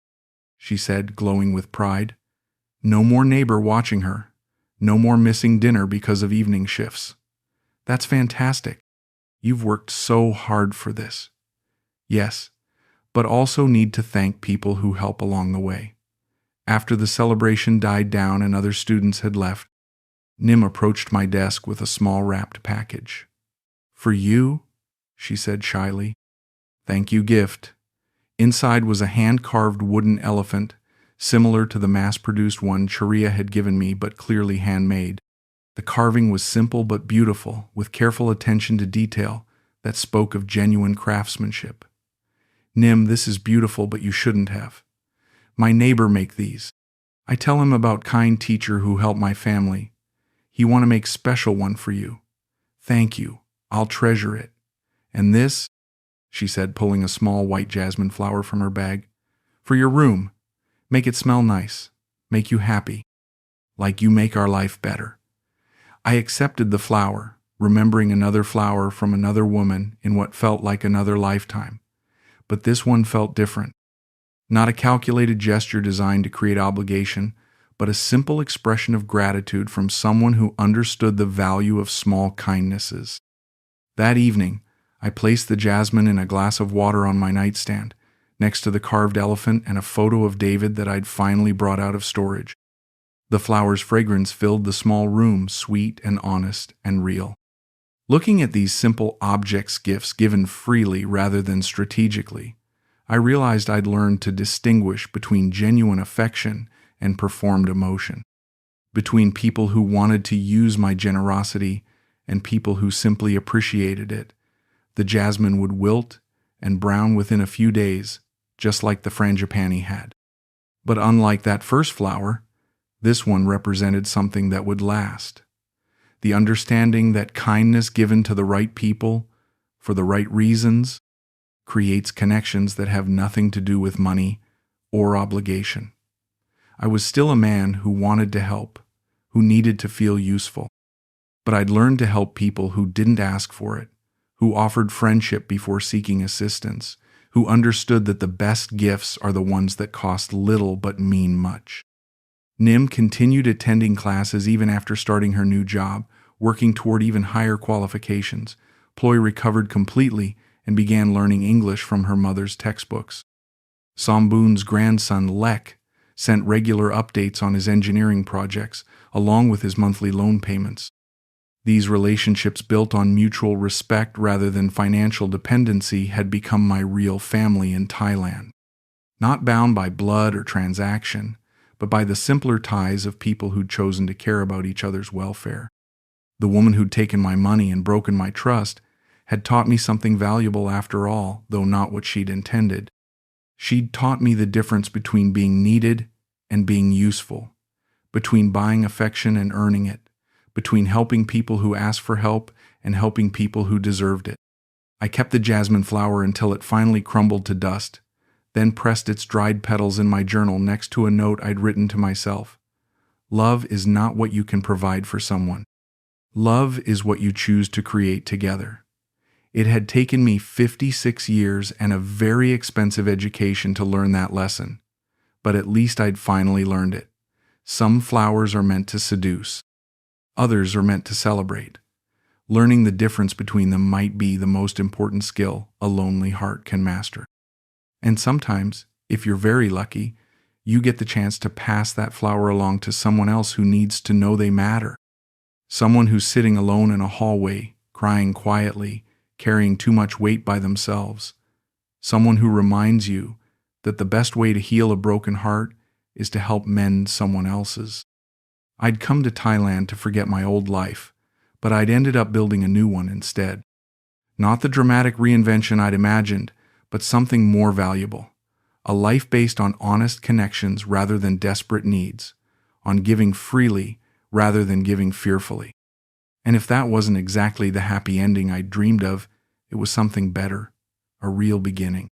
A: she said, glowing with pride. No more neighbor watching her. No more missing dinner because of evening shifts. That's fantastic. You've worked so hard for this. Yes, but also need to thank people who help along the way. After the celebration died down and other students had left, Nim approached my desk with a small wrapped package. For you, she said shyly. Thank you gift. Inside was a hand-carved wooden elephant, similar to the mass-produced one Sharia had given me but clearly handmade. The carving was simple but beautiful, with careful attention to detail that spoke of genuine craftsmanship. Nim, this is beautiful, but you shouldn't have. My neighbor make these. I tell him about kind teacher who helped my family. He want to make special one for you. Thank you. I'll treasure it. And this, she said, pulling a small white jasmine flower from her bag, for your room. Make it smell nice. Make you happy. Like you make our life better. I accepted the flower, remembering another flower from another woman in what felt like another lifetime. But this one felt different. Not a calculated gesture designed to create obligation, but a simple expression of gratitude from someone who understood the value of small kindnesses. That evening, I placed the jasmine in a glass of water on my nightstand, next to the carved elephant and a photo of David that I'd finally brought out of storage. The flower's fragrance filled the small room, sweet and honest and real. Looking at these simple objects gifts given freely rather than strategically, I realized I'd learned to distinguish between genuine affection and performed emotion, between people who wanted to use my generosity and people who simply appreciated it. The jasmine would wilt and brown within a few days, just like the frangipani had. But unlike that first flower, this one represented something that would last. The understanding that kindness given to the right people, for the right reasons, creates connections that have nothing to do with money or obligation. I was still a man who wanted to help, who needed to feel useful. But I'd learned to help people who didn't ask for it, who offered friendship before seeking assistance, who understood that the best gifts are the ones that cost little but mean much. Nim continued attending classes even after starting her new job, working toward even higher qualifications. Ploy recovered completely and began learning English from her mother's textbooks. Samboon's grandson, Lek, sent regular updates on his engineering projects, along with his monthly loan payments. These relationships built on mutual respect rather than financial dependency had become my real family in Thailand. Not bound by blood or transaction, but by the simpler ties of people who'd chosen to care about each other's welfare. The woman who'd taken my money and broken my trust had taught me something valuable after all, though not what she'd intended. She'd taught me the difference between being needed and being useful, between buying affection and earning it, between helping people who asked for help and helping people who deserved it. I kept the jasmine flower until it finally crumbled to dust, then pressed its dried petals in my journal next to a note I'd written to myself. Love is not what you can provide for someone. Love is what you choose to create together. It had taken me 56 years and a very expensive education to learn that lesson, but at least I'd finally learned it. Some flowers are meant to seduce. Others are meant to celebrate. Learning the difference between them might be the most important skill a lonely heart can master. And sometimes, if you're very lucky, you get the chance to pass that flower along to someone else who needs to know they matter. Someone who's sitting alone in a hallway, crying quietly, carrying too much weight by themselves. Someone who reminds you that the best way to heal a broken heart is to help mend someone else's. I'd come to Thailand to forget my old life, but I'd ended up building a new one instead. Not the dramatic reinvention I'd imagined, but something more valuable. A life based on honest connections rather than desperate needs, on giving freely rather than giving fearfully. And if that wasn't exactly the happy ending I dreamed of, it was something better, a real beginning.